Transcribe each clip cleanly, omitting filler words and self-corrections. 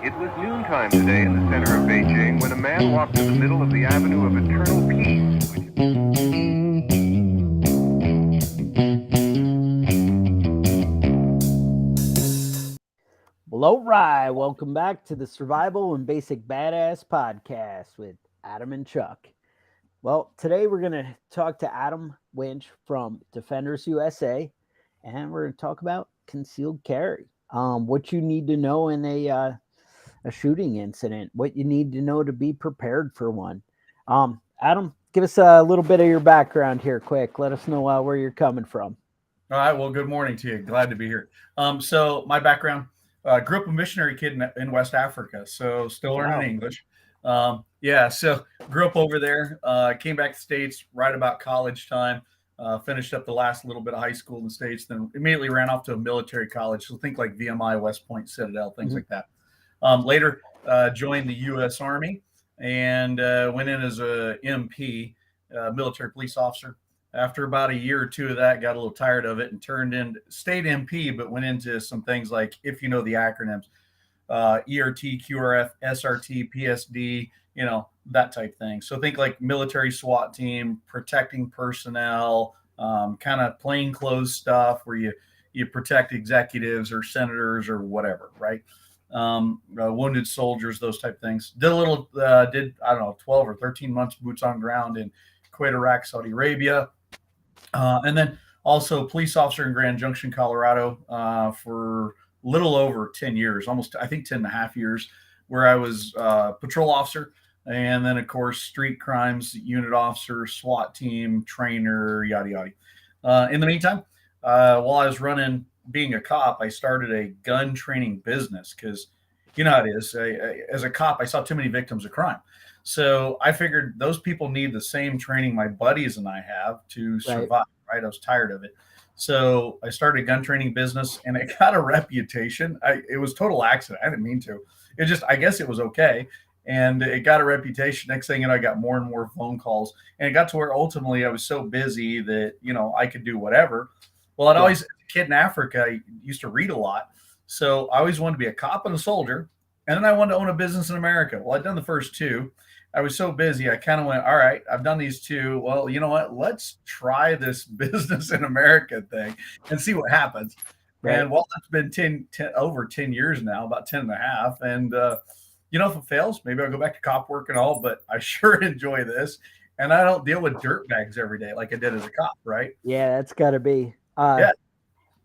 It was noontime today in the center of Beijing when a man walked to the middle of the Avenue of Eternal Peace, Well, all right. Welcome back to the Survival and Basic Badass podcast with Adam and Chuck. Well, today we're going to talk to Adam Winch from Defenders USA, and we're going to talk about concealed carry. What you need to know in a shooting incident, what you need to know to be prepared for one. Adam, give us a little bit of your background here, quick. Let us know where you're coming from. All right. Well, good morning to you. Glad to be here. So my background, grew up a missionary kid in West Africa, so still learning Wow. English. So grew up over there. Came back to the States right about college time. Finished up the last little bit of high school in the States, then immediately ran off to a military college. So think like VMI, West Point, Citadel, things Mhm. like that. Later, joined the U.S. Army and went in as a MP, military police officer. After about a year or two of that, got a little tired of it and stayed MP, but went into some things like, if you know the acronyms, ERT, QRF, SRT, PSD, that type thing. So think like military SWAT team, protecting personnel, kind of plainclothes stuff where you protect executives or senators or whatever, right? Wounded soldiers, those type of things. Did I don't know, 12 or 13 months boots on ground in Kuwait, Iraq, Saudi Arabia, and then also police officer in Grand Junction, Colorado, for little over 10 years, almost, I think, 10 and a half years, where I was patrol officer. And then, of course, street crimes unit officer, SWAT team, trainer, yada, yada. In the meantime, while I was being a cop, I started a gun training business because you know how it is. As a cop, I saw too many victims of crime. So I figured those people need the same training my buddies and I have to Right. survive, right? I was tired of it. So I started a gun training business and it got a reputation. It was total accident. I didn't mean to. I guess it was okay. And it got a reputation. Next thing you know, I got more and more phone calls. And it got to where ultimately I was so busy that, I could do whatever. Well, Yeah. as a kid in Africa, I used to read a lot. So I always wanted to be a cop and a soldier. And then I wanted to own a business in America. Well, I'd done the first two. I was so busy, I kind of went, all right, I've done these two. Well, you know what? Let's try this business in America thing and see what happens. Right. And well, it's been 10 over 10 years now, about 10 and a half. And, if it fails, maybe I'll go back to cop work and all, but I sure enjoy this. And I don't deal with dirt bags every day like I did as a cop, right? Yeah, that's got to be. Yeah.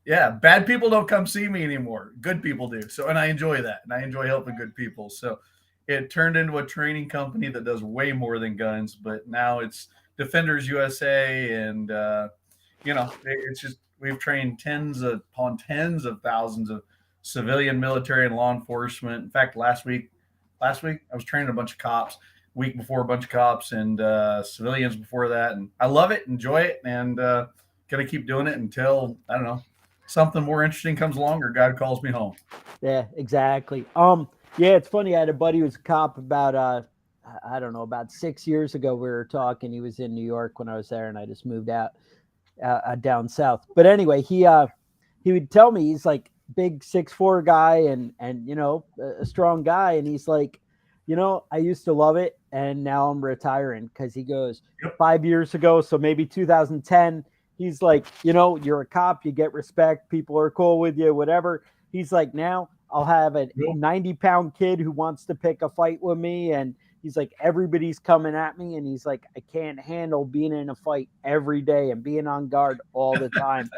Yeah. Bad people don't come see me anymore. Good people do. So, and I enjoy that. And I enjoy helping good people. So, it turned into a training company that does way more than guns, but now it's Defenders USA, and it's just we've trained tens upon tens of thousands of civilian, military, and law enforcement. In fact, last week I was training a bunch of cops. Week before, a bunch of cops and civilians before that, and I love it, enjoy it, and gonna keep doing it until I don't know something more interesting comes along or God calls me home. Yeah, exactly. Yeah, it's funny. I had a buddy who was a cop about I don't know, about 6 years ago. We were talking. He was in New York when I was there, and I just moved out down south. But anyway, he would tell me he's like big 6'4" guy and a strong guy, and he's like, I used to love it, and now I'm retiring because he goes Yep. 5 years ago, so maybe 2010. He's like, you're a cop, you get respect, people are cool with you, whatever. He's like, now I'll have a Yep. 90-pound kid who wants to pick a fight with me, and he's like, everybody's coming at me, and he's like, I can't handle being in a fight every day and being on guard all the time.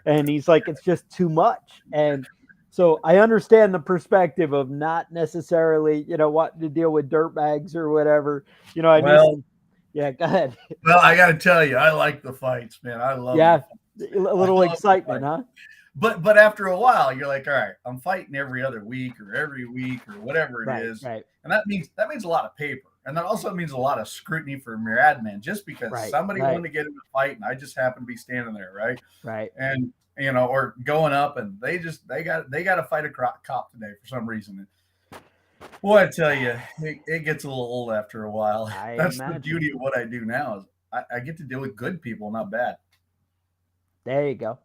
And he's like, it's just too much. And so I understand the perspective of not necessarily, wanting to deal with dirt bags or whatever. I knew Well, some. Yeah, go ahead. Well, I got to tell you, I like the fights, man. I love the Yeah, fight. a I little love the excitement, fight. huh? But after a while, you're like, all right, I'm fighting every other week or every week or whatever it Right, is, right, and that means a lot of paper, and that also means a lot of scrutiny from your admin, just because right, somebody right, wanted to get in a fight and I just happen to be standing there, right? right. And or going up and they got to fight a cop today for some reason. Boy, I tell you, it gets a little old after a while. I That's the imagine. beauty of what I do now is I get to deal with good people, not bad. There you go.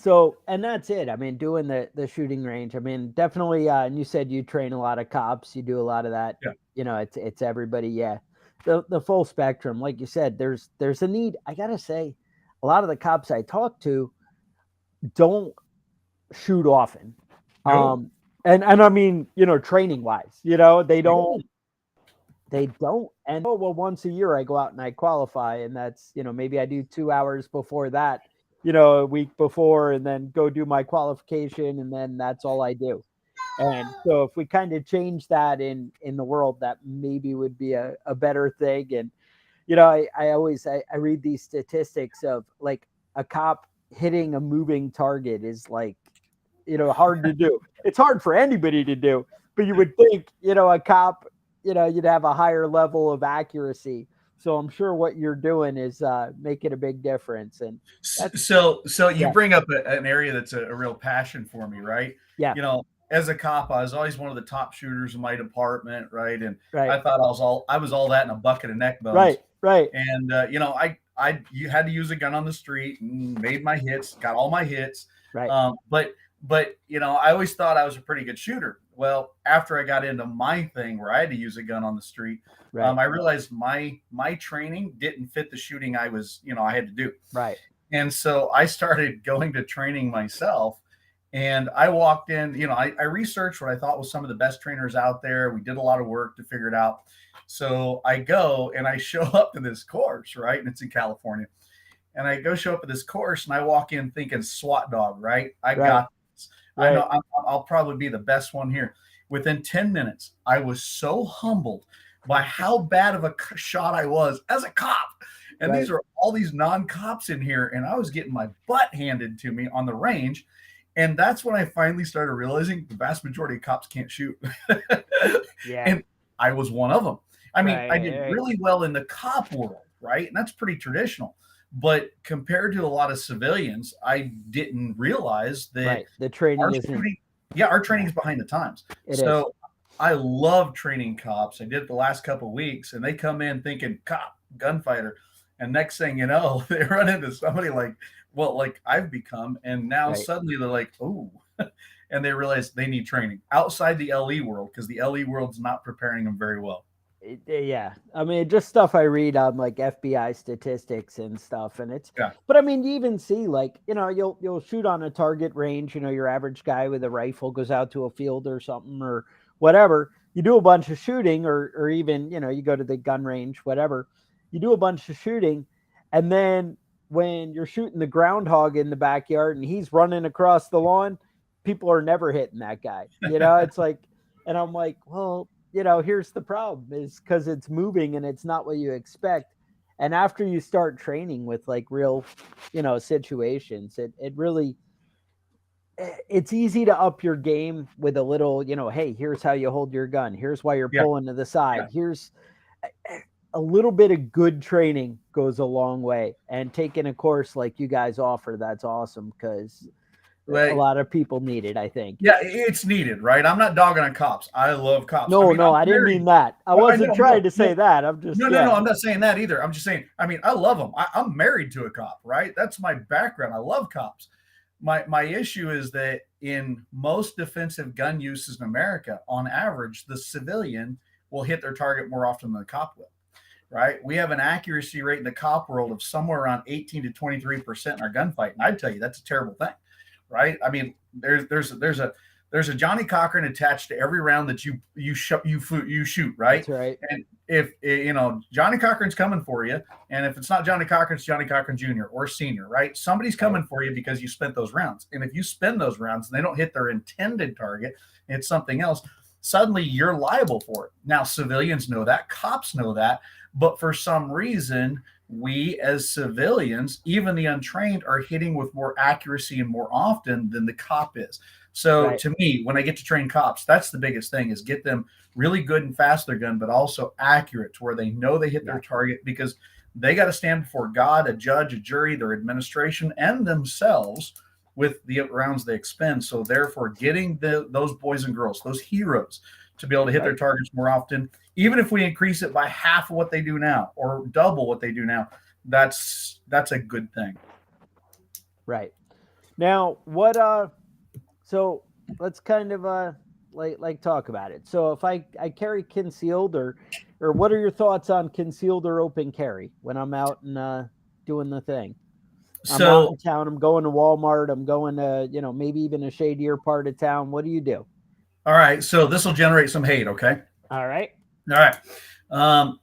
So, and that's it. I mean, doing the shooting range. I mean, definitely. And you said you train a lot of cops. You do a lot of that. Yeah. You know, it's everybody. Yeah, the full spectrum. Like you said, there's a need. I gotta say, a lot of the cops I talk to don't shoot often. No, And I mean, you know, training wise, you know, they don't. They don't. And oh well, once a year I go out and I qualify, and that's, you know, maybe I do 2 hours before that, you know, a week before, and then go do my qualification, and then that's all I do. And so if we kind of change that in the world, that maybe would be a better thing. And you know, I always I read these statistics of like a cop hitting a moving target is like, you know, hard to do. It's hard for anybody to do, but you would think, you know, a cop, you know, you'd have a higher level of accuracy. So I'm sure what you're doing is making a big difference. And that's, so you yeah, bring up an area that's a real passion for me, right? yeah, You know, as a cop, I was always one of the top shooters in my department, right? And right, I thought I was all that in a bucket of neck bones. right, right, And you know, you had to use a gun on the street and made my hits, got all my hits. right, But you know, I always thought I was a pretty good shooter. Well, after I got into my thing where I had to use a gun on the street, right, I realized my training didn't fit the shooting I had to do. right, And so I started going to training myself. And I walked in, you know, I researched what I thought was some of the best trainers out there. We did a lot of work to figure it out. So I go and I show up to this course, right? And it's in California. And I go show up at this course and I walk in thinking SWAT dog, right? I right, got this. I right, know I'll probably be the best one here. Within 10 minutes, I was so humbled by how bad of a shot I was as a cop. And right. these are all these non-cops in here. And I was getting my butt handed to me on the range. And that's when I finally started realizing the vast majority of cops can't shoot. Yeah, And I was one of them. I mean, right, I did right, really well in the cop world, right? And that's pretty traditional. But compared to a lot of civilians, I didn't realize that right. The training our isn't. shooting, yeah, our training is behind the times. It is. So I love training cops. I did it the last couple of weeks, and they come in thinking cop, gunfighter, and next thing you know, they run into somebody like I've become, and now Right. suddenly they're like, oh, and they realize they need training outside the LE world because the LE world's not preparing them very well. Yeah, I mean, just stuff I read on like FBI statistics and stuff, and it's. Yeah, But I mean, you even see like, you know, you'll shoot on a target range. You know, your average guy with a rifle goes out to a field or something or whatever. You do a bunch of shooting, or even, you know, you go to the gun range, whatever. You do a bunch of shooting, and then when you're shooting the groundhog in the backyard and he's running across the lawn, people are never hitting that guy. You know, it's like, and I'm like, well, you know, here's the problem is because it's moving and it's not what you expect. And after you start training with like real, you know, situations, it really, it's easy to up your game with a little, you know, hey, here's how you hold your gun. Here's why you're yeah, pulling to the side. yeah. Here's a little bit of good training goes a long way. And taking a course like you guys offer, that's awesome because a Like, lot of people need it, I think. yeah, it's needed, right? I'm not dogging on cops. I love cops. No, I mean, no, I'm I didn't married. mean that. I Well, wasn't trying to say no, that. I'm just, no, yeah, I'm not saying that either. I'm just saying, I mean, I love them. I'm married to a cop, right? That's my background. I love cops. My issue is that in most defensive gun uses in America, on average, the civilian will hit their target more often than the cop will, right? We have an accuracy rate in the cop world of somewhere around 18 to 23% in our gunfight. And I'd tell you that's a terrible thing, right? I mean, there's a Johnny Cochran attached to every round that you shoot, right? that's right. And if you know Johnny Cochran's coming for you, and if it's not Johnny Cochran, it's Johnny Cochran Jr. or Senior, right? Somebody's coming for you because you spent those rounds. And if you spend those rounds and they don't hit their intended target, it's something else. Suddenly you're liable for it. Now civilians know that, cops know that, but for some reason, we as civilians, even the untrained, are hitting with more accuracy and more often than the cop is. So Right. to me, when I get to train cops, that's the biggest thing is get them really good and fast their gun, but also accurate to where they know they hit their target because they got to stand before God, a judge, a jury, their administration, and themselves with the rounds they expend. So therefore, getting those boys and girls, those heroes, to be able to hit their targets more often, even if we increase it by half of what they do now or double what they do now, that's a good thing. Right. Now, so let's kind of like talk about it. So if I carry concealed, or what are your thoughts on concealed or open carry when I'm out and doing the thing? I'm out So, in town, I'm going to Walmart, I'm going to, maybe even a shadier part of town. What do you do? all right. So this will generate some hate. Okay. All right. All right. Um,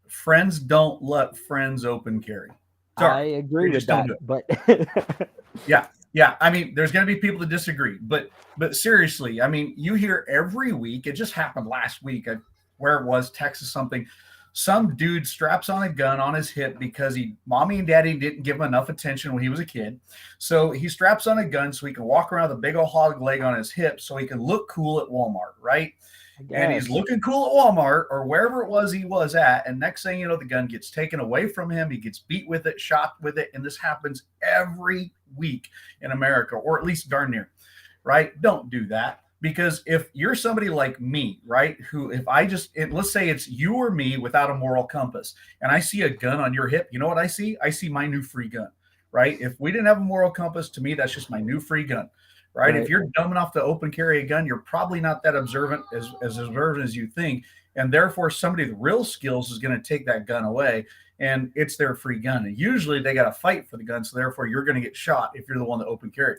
Friends don't let friends open carry. I Sorry, agree they with just don't that, do it. but Yeah, yeah. I mean, there's going to be people that disagree, but seriously, I mean, you hear every week. It just happened last week. Where it was, Texas something. Some dude straps on a gun on his hip because mommy and daddy didn't give him enough attention when he was a kid. So he straps on a gun so he can walk around with a big old hog leg on his hip so he can look cool at Walmart, right? I And he's guess. looking cool at Walmart or wherever it was he was at. And next thing you know, the gun gets taken away from him. He gets beat with it, shot with it. And this happens every week in America, or at least darn near, right? Don't do that. Because if you're somebody like me, right, who if I just, let's say it's you or me without a moral compass, and I see a gun on your hip, you know what I see? I see my new free gun, right? If we didn't have a moral compass, to me, that's just my new free gun, right? If Right. you're dumb enough to open carry a gun, you're probably not that observant as observant as you think. And therefore, somebody with real skills is going to take that gun away, and it's their free gun. And usually they got to fight for the gun. So therefore, you're going to get shot if you're the one that open carry.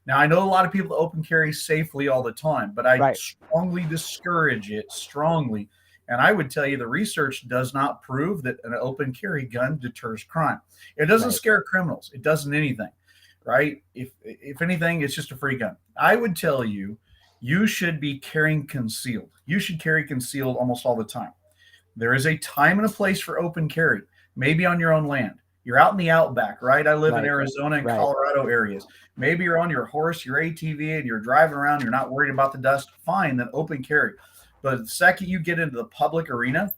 Now, I know a lot of people open carry safely all the time, but I Right. strongly discourage it strongly. And I would tell you the research does not prove that an open carry gun deters crime. It doesn't Right. scare criminals. It doesn't anything, right? If anything, it's just a free gun. I would tell you, you should be carrying concealed. You should carry concealed almost all the time. There is a time and a place for open carry, maybe on your own land. You're out in the outback, right? I live in Right. Arizona and Right. Colorado areas. Maybe you're on your horse, your ATV, and you're driving around. You're not worried about the dust. Fine, then open carry. But the second you get into the public arena,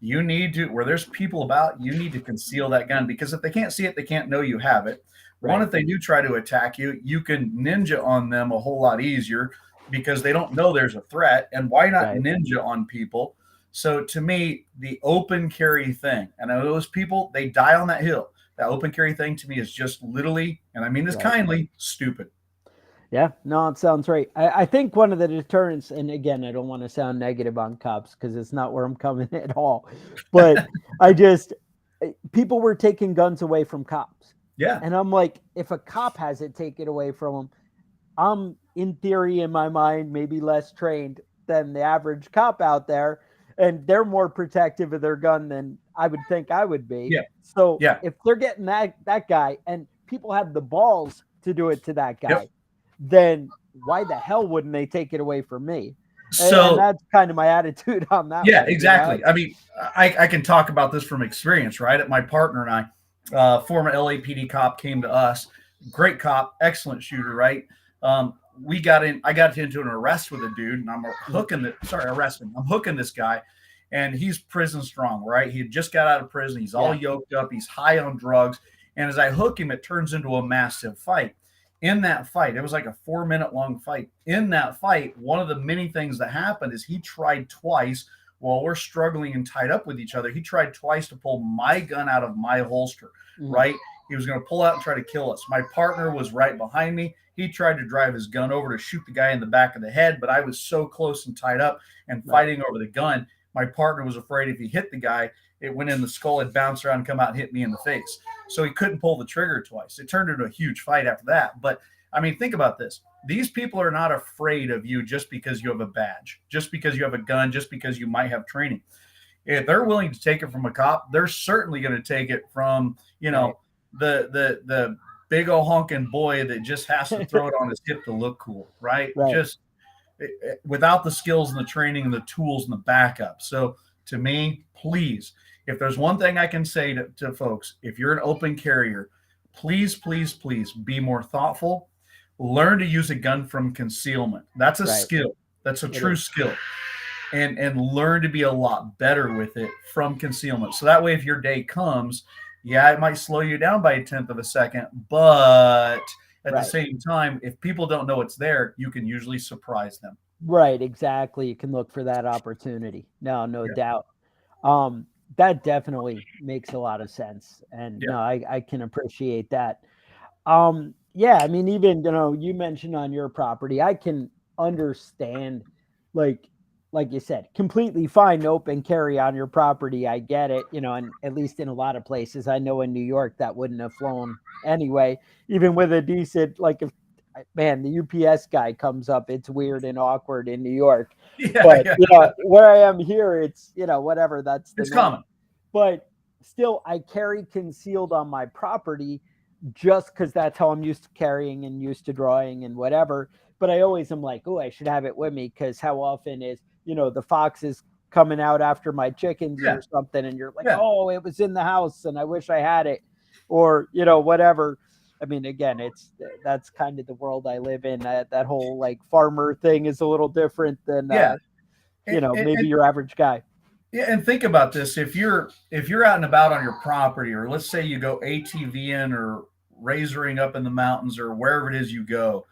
you need to, where there's people about, you need to conceal that gun because if they can't see it, they can't know you have it. One, Right. if they do try to attack you, you can ninja on them a whole lot easier because they don't know there's a threat. And why not Right. ninja on people? So to me, the open carry thing, and I know those people, they die on that hill. That open carry thing to me is just literally, and I mean this Right. kindly, stupid. Yeah, no, it sounds right. I think one of the deterrents, and again, I don't want to sound negative on cops because it's not where I'm coming at all, but people were taking guns away from cops. Yeah. And I'm like, if a cop has it taken away from him, I'm in theory, in my mind, maybe less trained than the average cop out there. And they're more protective of their gun than I would think I would be. Yeah. So Yeah. if they're getting that guy and people have the balls to do it to that guy, Yep. then why the hell wouldn't they take it away from me? And So that's kind of my attitude on that. yeah, one, you exactly. know? I mean, I can talk about this from experience, right? My partner and I, former LAPD cop, came to us. Great cop, excellent shooter, right? I got into an arrest with a dude, and I'm hooking this guy, and he's prison strong, right? He had just got out of prison. He's all yoked up. He's high on drugs. And as I hook him, it turns into a massive fight. In that fight, it was like a 4-minute long fight. In that fight, one of the many things that happened is he tried twice while we're struggling and tied up with each other. He tried twice to pull my gun out of my holster, right? He was going to pull out and try to kill us. My partner was right behind me. He tried to drive his gun over to shoot the guy in the back of the head, but I was so close and tied up and fighting over the gun. My partner was afraid if he hit the guy, it went in the skull, it'd bounce around and come out and hit me in the face. So he couldn't pull the trigger twice. It turned into a huge fight after that. But I mean, think about this. These people are not afraid of you just because you have a badge, just because you have a gun, just because you might have training. If they're willing to take it from a cop, they're certainly going to take it from, the big old honking boy that just has to throw it on his hip to look cool, right? Just without the skills and the training and the tools and the backup. So to me, please, if there's one thing I can say to folks, if you're an open carrier, please, please, please be more thoughtful. Learn to use a gun from concealment. That's a skill. That's a true skill. And learn to be a lot better with it from concealment. So that way, if your day comes, it might slow you down by 1/10 of a second, but at the same time, if people don't know it's there, you can usually surprise them. Right, exactly. You can look for that opportunity. No doubt. That definitely makes a lot of sense. And no, I can appreciate that. yeah, I mean, even you mentioned on your property, I can understand, like like you said, completely fine to open carry on your property. I get it, and at least in a lot of places, I know in New York that wouldn't have flown anyway. Even with a decent, like if man, the UPS guy comes up, it's weird and awkward in New York. Yeah, But yeah, where I am here, it's whatever, that's the it's norm. common. But still, I carry concealed on my property just because that's how I'm used to carrying and used to drawing and whatever. But I always am like, oh, I should have it with me because how often is, the fox is coming out after my chickens Yeah, or something, and you're like, yeah. oh, it was in the house and I wish I had it, or whatever. I mean, again, that's kind of the world I live in. That whole like farmer thing is a little different than Yeah. And, maybe your average guy. yeah, and think about this: if you're out and about on your property, or let's say you go ATVing or razoring up in the mountains or wherever it is you go,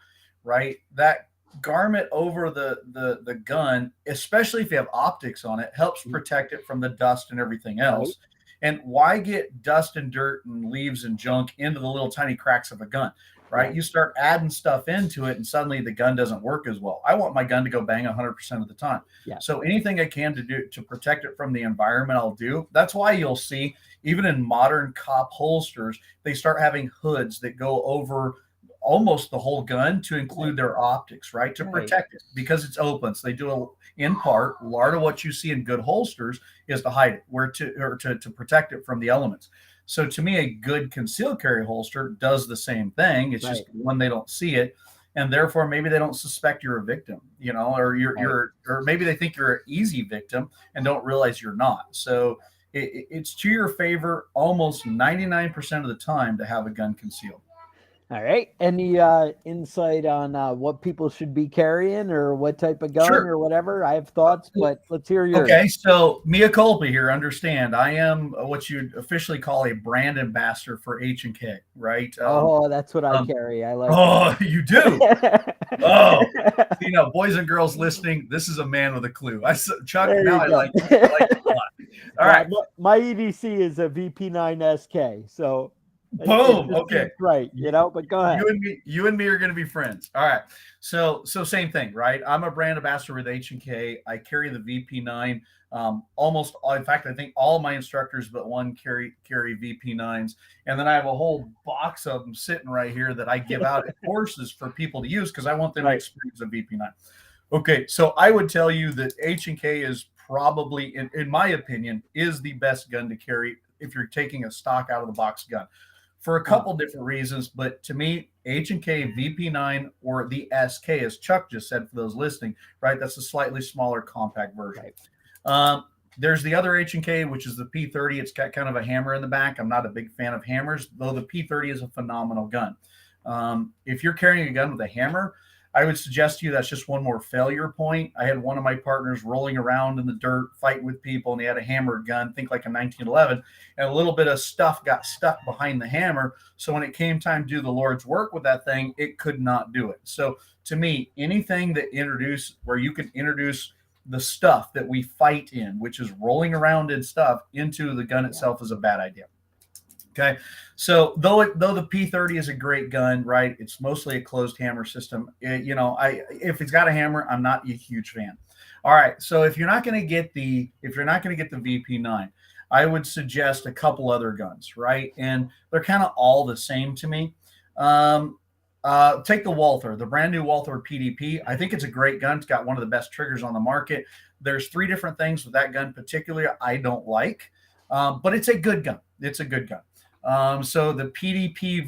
right? That garment over the gun, especially if you have optics on it, helps protect it from the dust and everything Right, else. And why get dust and dirt and leaves and junk into the little tiny cracks of a gun? Right? right, You start adding stuff into it, and suddenly the gun doesn't work as well. I want my gun to go bang 100% of the time. yeah, So anything I can to do to protect it from the environment, I'll do. That's why you'll see even in modern cop holsters, they start having hoods that go over almost the whole gun to include their optics, right? To right, protect it because it's open. So they do in part, a lot of what you see in good holsters is to hide it, to protect it from the elements. So to me, a good concealed carry holster does the same thing. It's just right, when they don't see it, and therefore maybe they don't suspect you're a victim, or right. or maybe they think you're an easy victim and don't realize you're not. So it's to your favor almost 99% of the time to have a gun concealed. All right. Any insight on what people should be carrying or what type of gun Sure. or whatever? I have thoughts, but let's hear yours. Okay, so mea culpa here. Understand, I am what you'd officially call a brand ambassador for H&K, right? Oh, that's what I Um, carry. I like oh, you do. it. Oh, boys and girls listening, this is a man with a clue. Chuck. There Now you I go. like you. I like you a lot. All Yeah, right, my EDC is a VP9 SK, so it boom. just Okay, seems right, But go ahead. you and me are going to be friends. All right. So same thing, right? I'm a brand ambassador with H&K. I carry the VP9. Almost, in fact, I think all my instructors but one carry VP9s, and then I have a whole box of them sitting right here that I give out at courses for people to use because I want them to Right. experience a VP9. Okay, so I would tell you that H&K is probably, in my opinion, is the best gun to carry if you're taking a stock out of the box gun for a couple different reasons. But to me, H&K VP9 or the SK, as Chuck just said for those listening, right? That's a slightly smaller compact version. Right. There's the other H&K, which is the P30. It's got kind of a hammer in the back. I'm not a big fan of hammers, though the P30 is a phenomenal gun. If you're carrying a gun with a hammer, I would suggest to you that's just one more failure point. I had one of my partners rolling around in the dirt, fighting with people, and he had a hammered gun, think like a 1911, and a little bit of stuff got stuck behind the hammer. So when it came time to do the Lord's work with that thing, it could not do it. So to me, anything that where you can introduce the stuff that we fight in, which is rolling around in stuff, into the gun itself is a bad idea. Okay, so though the P30 is a great gun, right? It's mostly a closed hammer system. If it's got a hammer, I'm not a huge fan. All right, so if you're not going to get the VP9, I would suggest a couple other guns, right? And they're kind of all the same to me. Take the Walther, the brand new Walther PDP. I think it's a great gun. It's got one of the best triggers on the market. There's three different things with that gun particularly I don't like, but it's a good gun. It's a good gun. So the PDP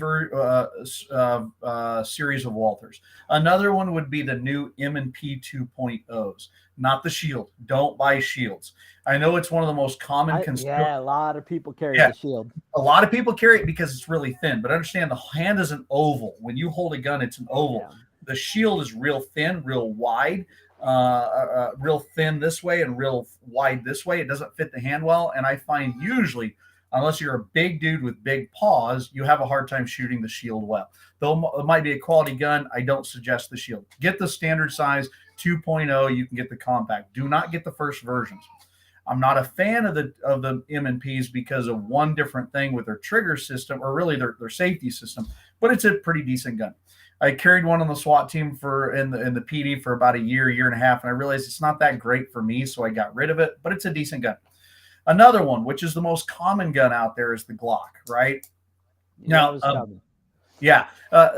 series of Walthers. Another one would be the new M&P 2.0s, not the Shield. Don't buy Shields. I know it's one of the most common. A lot of people carry the Shield. A lot of people carry it because it's really thin, but understand the hand is an oval. When you hold a gun, it's an oval. Yeah. The Shield is real thin, real wide, real thin this way and real wide this way. It doesn't fit the hand well, and I find usually, unless you're a big dude with big paws, you have a hard time shooting the Shield well. Though it might be a quality gun, I don't suggest the Shield. Get the standard size 2.0. You can get the compact. Do not get the first versions. I'm not a fan of the M&Ps because of one different thing with their trigger system, or really their safety system, but it's a pretty decent gun. I carried one on the SWAT team in the PD for about a year and a half, and I realized it's not that great for me, so I got rid of it, but it's a decent gun. Another one, which is the most common gun out there, is the Glock, right? Now, yeah,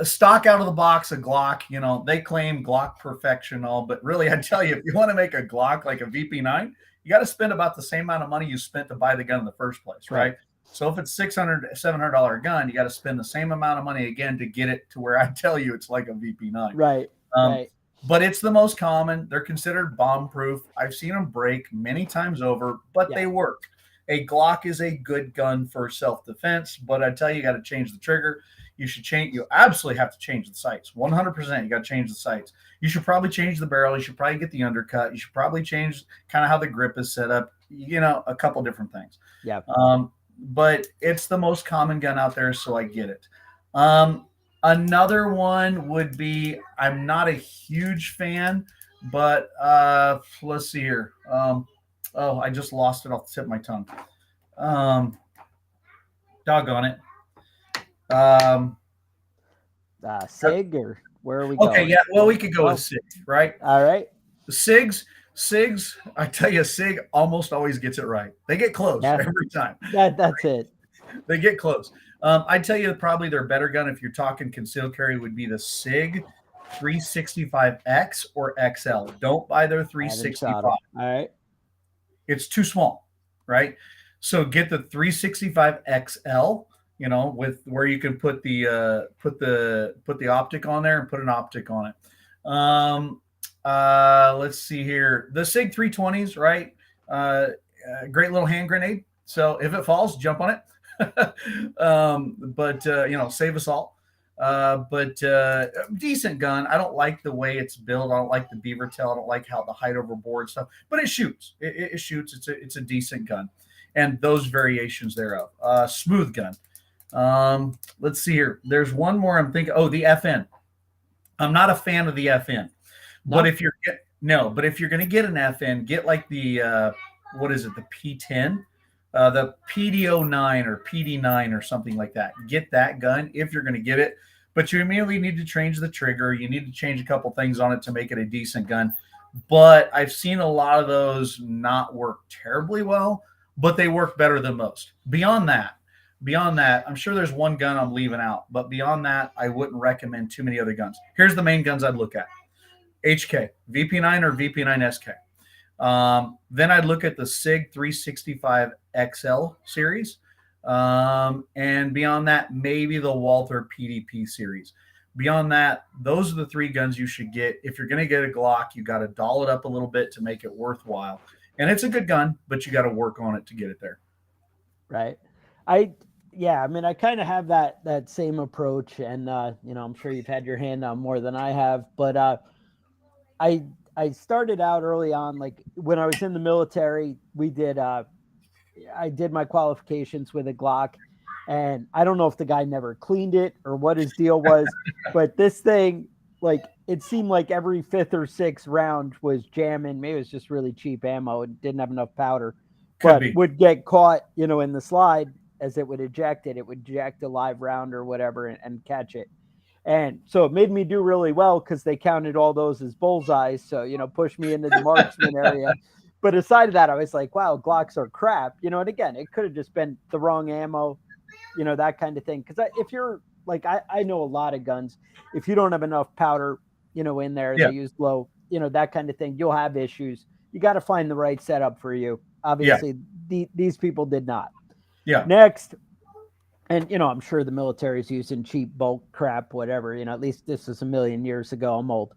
stock out of the box, a Glock, they claim Glock perfection, but really, I tell you, if you want to make a Glock like a VP9, you got to spend about the same amount of money you spent to buy the gun in the first place, right? So if it's $600, $700 gun, you got to spend the same amount of money again to get it to where I tell you it's like a VP9. Right. But it's the most common. They're considered bomb-proof. I've seen them break many times over, but they work. A Glock is a good gun for self-defense, but I tell you, you got to change the trigger. You absolutely have to change the sights. 100%, you got to change the sights. You should probably change the barrel. You should probably get the undercut. You should probably change kind of how the grip is set up, a couple different things. Yeah. But it's the most common gun out there, so I get it. Another one would be, I'm not a huge fan, but let's see here. I just lost it off the tip of my tongue. Doggone it. SIG, or where are we going? Okay, yeah. Well, we could go with SIG, right? All right. SIGs, I tell you, SIG almost always gets it right. They get close every time. That's it. They get close. I tell you, probably their better gun, if you're talking concealed carry, would be the SIG 365X or XL. Don't buy their 365. All right. It's too small, right? So get the 365 XL, with where you can put the optic on there and put an optic on it. Let's see here. The SIG 320s, right? Great little hand grenade. So if it falls, jump on it. Save us all. Decent gun. I don't like the way it's built. I don't like the beaver tail. I don't like how the height overboard stuff, but it shoots. It shoots. It's a decent gun, and those variations thereof. Smooth gun. Let's see here. There's one more I'm thinking. Oh, the FN. I'm not a fan of the FN, but if you're going to get an FN, get like the what is it? The P10. The PD09 or PD9 or something like that. Get that gun if you're going to get it, but you immediately need to change the trigger. You need to change a couple things on it to make it a decent gun. But I've seen a lot of those not work terribly well, but they work better than most. Beyond that, I'm sure there's one gun I'm leaving out, but beyond that, I wouldn't recommend too many other guns. Here's the main guns I'd look at: HK, VP9 or VP9 SK. Then I'd look at the SIG 365 XL series. And beyond that, maybe the Walther PDP series. Beyond that, those are the three guns you should get. If you're going to get a Glock, you got to doll it up a little bit to make it worthwhile. And it's a good gun, but you got to work on it to get it there. Right. I kind of have that same approach, and I'm sure you've had your hand on more than I have, but I started out early on, like when I was in the military, I did my qualifications with a Glock, and I don't know if the guy never cleaned it or what his deal was, but this thing, like, it seemed like every fifth or sixth round was jamming. Maybe it was just really cheap ammo and didn't have enough powder, would get caught, in the slide as it would eject it. It would eject a live round or whatever and catch it. And so it made me do really well because they counted all those as bullseyes. So, pushed me into the marksman area. But aside of that, I was like, wow, Glocks are crap. And again, it could have just been the wrong ammo, that kind of thing. Because if you're like, I know a lot of guns, if you don't have enough powder, in there, they use low, that kind of thing, you'll have issues. You got to find the right setup for you. Obviously, these people did not. Yeah. Next. And, I'm sure the military is using cheap bulk crap, whatever, at least this was a million years ago. I'm old.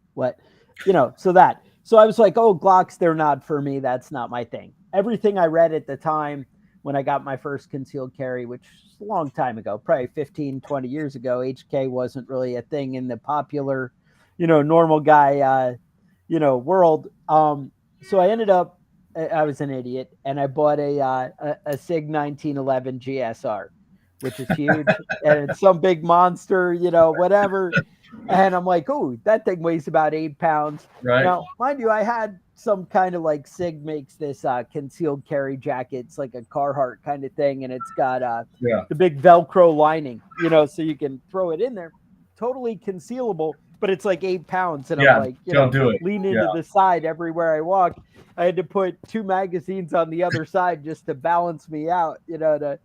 So I was like, oh, Glocks, they're not for me. That's not my thing. Everything I read at the time when I got my first concealed carry, which was a long time ago, probably 15, 20 years ago, HK wasn't really a thing in the popular, normal guy, world. So I ended up, I was an idiot, and I bought a SIG 1911 GSR. Which is huge, and it's some big monster, whatever. And I'm like, oh, that thing weighs about 8 pounds. Right. Now, mind you, I had some kind of like SIG makes this concealed carry jacket. It's like a Carhartt kind of thing, and it's got Yeah. the big Velcro lining, so you can throw it in there. Totally concealable, but it's like 8 pounds, and Yeah, I'm like, don't do it. lean into the side everywhere I walk. I had to put 2 magazines on the other side just to balance me out, to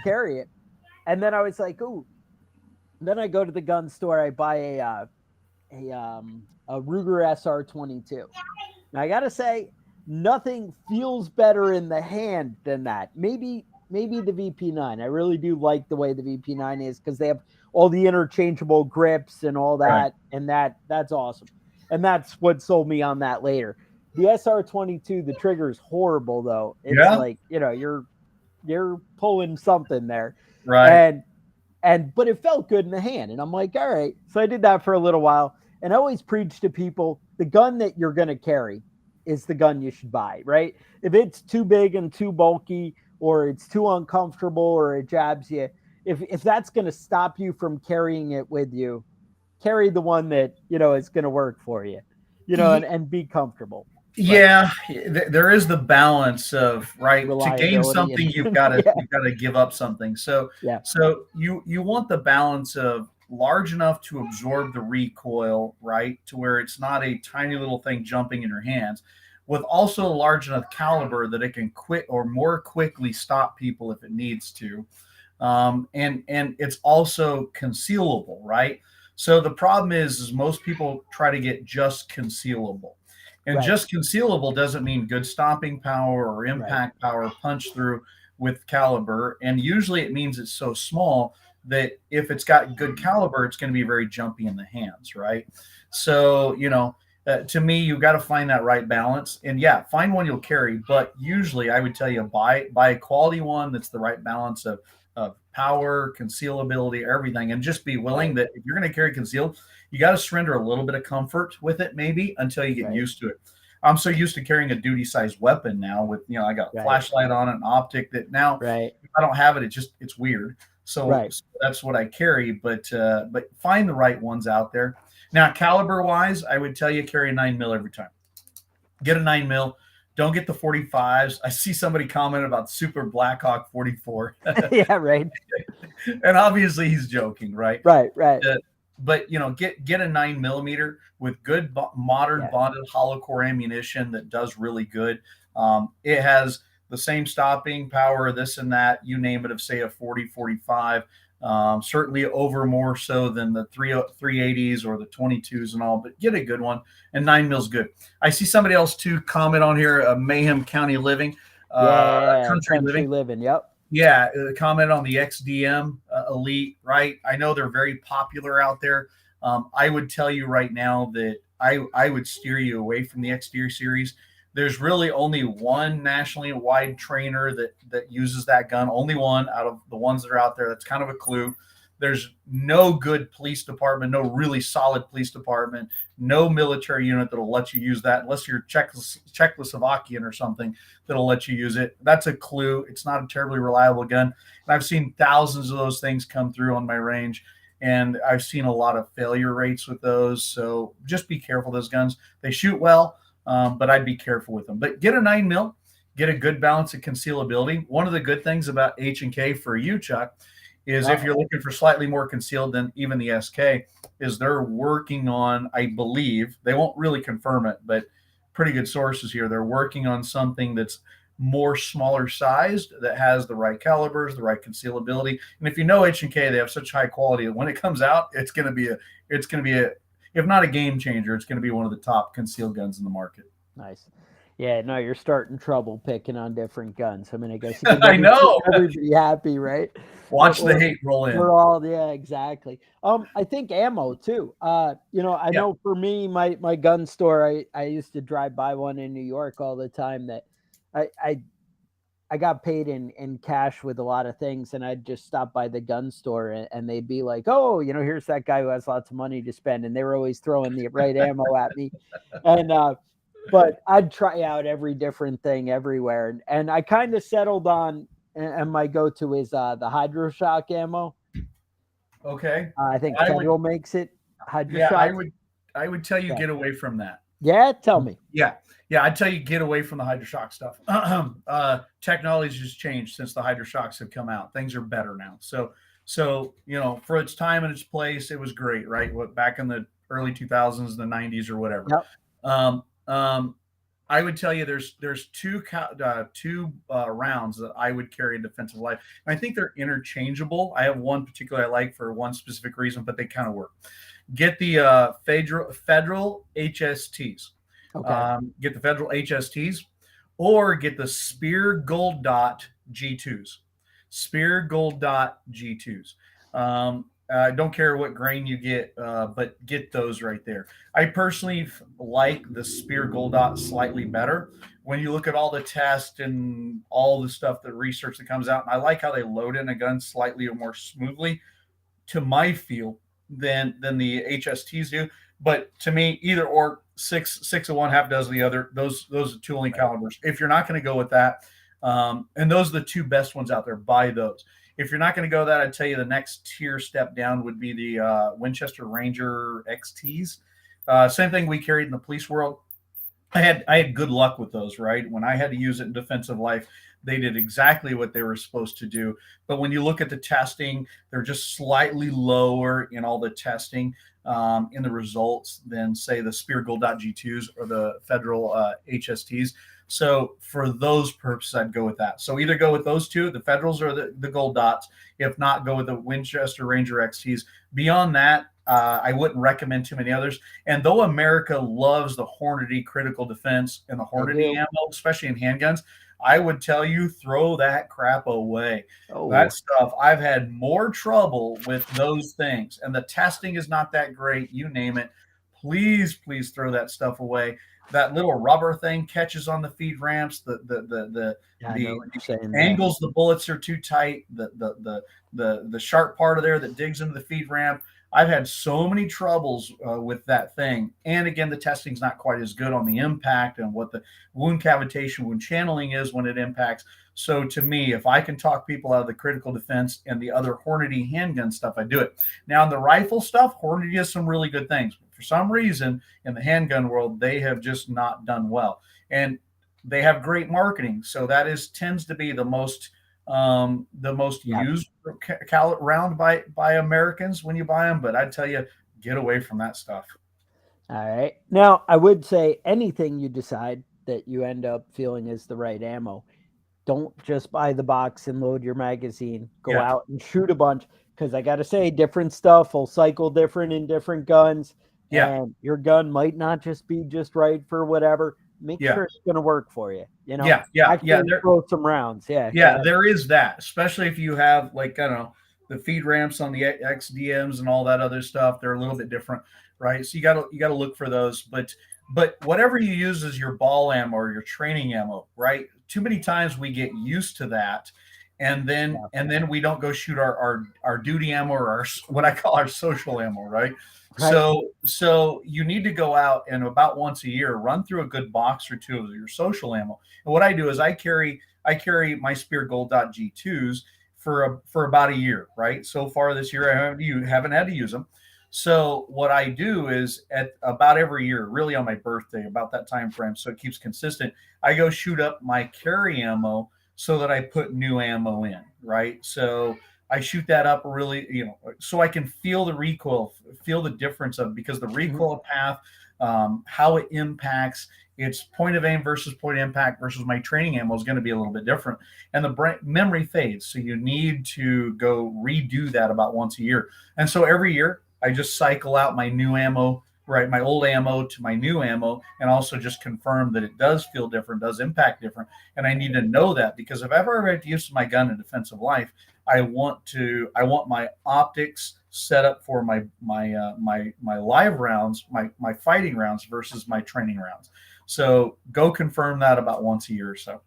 carry it. And then I was like, ooh. Then I go to the gun store. I buy a Ruger SR22. Now I gotta say, nothing feels better in the hand than that. Maybe the VP9. I really do like the way the VP9 is because they have all the interchangeable grips and all that, Right. and that's awesome. And that's what sold me on that later. The SR22, the trigger is horrible though. It's like you're pulling something there, Right. but it felt good in the hand, and I'm like, all right. So I did that for a little while, and I always preach to people: the gun that you're going to carry is the gun you should buy, right? If it's too big and too bulky, or it's too uncomfortable, or it jabs you, if that's going to stop you from carrying it with you, carry the one that is going to work for you, and be comfortable. Yeah, there is the balance of to gain something you've got to give up something. So you want the balance of large enough to absorb the recoil, right, to where it's not a tiny little thing jumping in your hands, with also a large enough caliber that it can more quickly stop people if it needs to, and it's also concealable, right? So the problem is most people try to get just concealable. And just concealable doesn't mean good stopping power or impact power, punch through with caliber. And usually it means it's so small that if it's got good caliber, it's going to be very jumpy in the hands, right? So, to me, you got to find that right balance. And yeah, find one you'll carry. But usually I would tell you buy a quality one that's the right balance of power, concealability, everything. And just be willing that if you're going to carry concealed, you got to surrender a little bit of comfort with it, maybe, until you get used to it. I'm so used to carrying a duty-sized weapon now with, I got a flashlight on it, an optic, that now if I don't have it, it's weird. So that's what I carry. But find the right ones out there. Now, caliber-wise, I would tell you carry a 9mm every time. Get a 9mm. Don't get the 45s. I see somebody comment about Super Blackhawk 44. Yeah, right. And obviously he's joking, right? Right. But get a 9mm with good modern bonded hollow core ammunition that does really good. It has the same stopping power, this and that, you name it, of say a 40, 45. Certainly over more so than the 380s or the 22s and all, but get a good one. And 9mm is good. I see somebody else too comment on here, Mayhem County Living, Country Living. Yep. Yeah, comment on the XDM Elite, right? I know they're very popular out there. I would tell you right now that I would steer you away from the XD series. There's really only one nationally wide trainer that uses that gun. Only one out of the ones that are out there. That's kind of a clue. There's no good police department, no really solid police department, no military unit that'll let you use that unless you're Czechoslovakian or something that'll let you use it. That's a clue. It's not a terribly reliable gun. And I've seen thousands of those things come through on my range, and I've seen a lot of failure rates with those. So just be careful. Those guns, they shoot well, but I'd be careful with them. But get a 9mm, get a good balance of concealability. One of the good things about H&K for you, Chuck, is if you're looking for slightly more concealed than even the SK, is they're working on, I believe, they won't really confirm it, but pretty good sources here. They're working on something that's more smaller sized, that has the right calibers, the right concealability. And if you know H&K, they have such high quality that when it comes out, it's going to be a, if not a game changer, it's going to be one of the top concealed guns in the market. Nice. Yeah, no, you're starting trouble picking on different guns. I mean, I guess you can I know. Everybody happy, right? Watch the hate roll in. We're all, exactly. I think ammo too. I know for me, my gun store, I used to drive by one in New York all the time. That I got paid in cash with a lot of things, and I'd just stop by the gun store, and they'd be like, "Oh, here's that guy who has lots of money to spend," and they were always throwing the right ammo at me, and but I'd try out every different thing everywhere. And I kind of settled on, and my go-to is the HydroShock ammo. Okay. I think Federal makes it. Hydra Yeah, shock. I would tell you Yeah. get away from that. Yeah, tell me. Yeah, I'd tell you get away from the HydroShock stuff. Technology has changed since the HydroShocks have come out. Things are better now. So for its time and its place, it was great, right? What back in the early 2000s, the 90s, or whatever. Yep. I would tell you there's two rounds that I would carry in defensive life, and I think they're interchangeable. I have one particular I like for one specific reason, but they kind of work. Get the federal HSTs. Okay. Get the federal HSTs, or get the Spear Gold Dot G2s. Spear Gold Dot G2s. I don't care what grain you get, but get those right there. I personally like the Spear Gold Dot slightly better when you look at all the tests and all the stuff, the research that comes out. And I like how they load in a gun slightly more smoothly, to my feel, than the HSTs do. But to me, either or, six of one, half dozen of the other. Those are tooling calibers. If you're not going to go with that, and those are the two best ones out there, buy those. If you're not going to go that, I'd tell you the next tier step down would be the Winchester Ranger XTs. Same thing we carried in the police world. I had good luck with those, right? When I had to use it in defensive life, they did exactly what they were supposed to do. But when you look at the testing, they're just slightly lower in all the testing in the results than, say, the Spear Gold G2s or the federal HSTs. So for those purposes, I'd go with that. So either go with those two, the Federals or the Gold Dots. If not, go with the Winchester Ranger XTs. Beyond that, I wouldn't recommend too many others. And though America loves the Hornady critical defense and the Hornady ammo, especially in handguns, I would tell you throw that crap away. Oh, That stuff, I've had more trouble with those things. And the testing is not that great. You name it. Please throw that stuff away. That little rubber thing catches on the feed ramps. The angles, the bullets are too tight. The sharp part of there that digs into the feed ramp. I've had so many troubles with that thing. And again, the testing's not quite as good on the impact and what the wound cavitation, wound channeling is when it impacts. So to me, if I can talk people out of the critical defense and the other Hornady handgun stuff, I do it. Now in the rifle stuff, Hornady does some really good things. But for some reason, in the handgun world, they have just not done well. And they have great marketing. So that tends to be the most used round by Americans when you buy them. But I'd tell you, get away from that stuff. All right. Now, I would say anything you decide that you end up feeling is the right ammo, don't just buy the box and load your magazine. Go out and shoot a bunch, because I got to say, different stuff will cycle different in different guns. Yeah. And your gun might not just be just right for whatever. Make sure it's going to work for you. You know, throw some rounds. There is that, especially if you have, like, I don't know, the feed ramps on the XDMs and all that other stuff. They're a little bit different, right? So you got to look for those. But whatever you use as your ball ammo or your training ammo, right? Too many times we get used to that, and then we don't go shoot our duty ammo or our, what I call our social ammo, right? So you need to go out and about once a year run through a good box or two of your social ammo. And what I do is I carry my Spear Gold Dot G2s for about a year, right? So far this year I haven't had to use them. So what I do is at about every year, really on my birthday, about that time frame, so it keeps consistent, I go shoot up my carry ammo so that I put new ammo in, right? So I shoot that up really, so I can feel the recoil, feel the difference of, because the recoil path, how it impacts, its point of aim versus point of impact versus my training ammo is going to be a little bit different. And the memory fades. So you need to go redo that about once a year. And so every year I just cycle out my new ammo, right? My old ammo to my new ammo, and also just confirm that it does feel different, does impact different. And I need to know that, because if I ever have to use my gun in defensive life, I want my optics set up for my live rounds, my fighting rounds versus my training rounds. So go confirm that about once a year or so.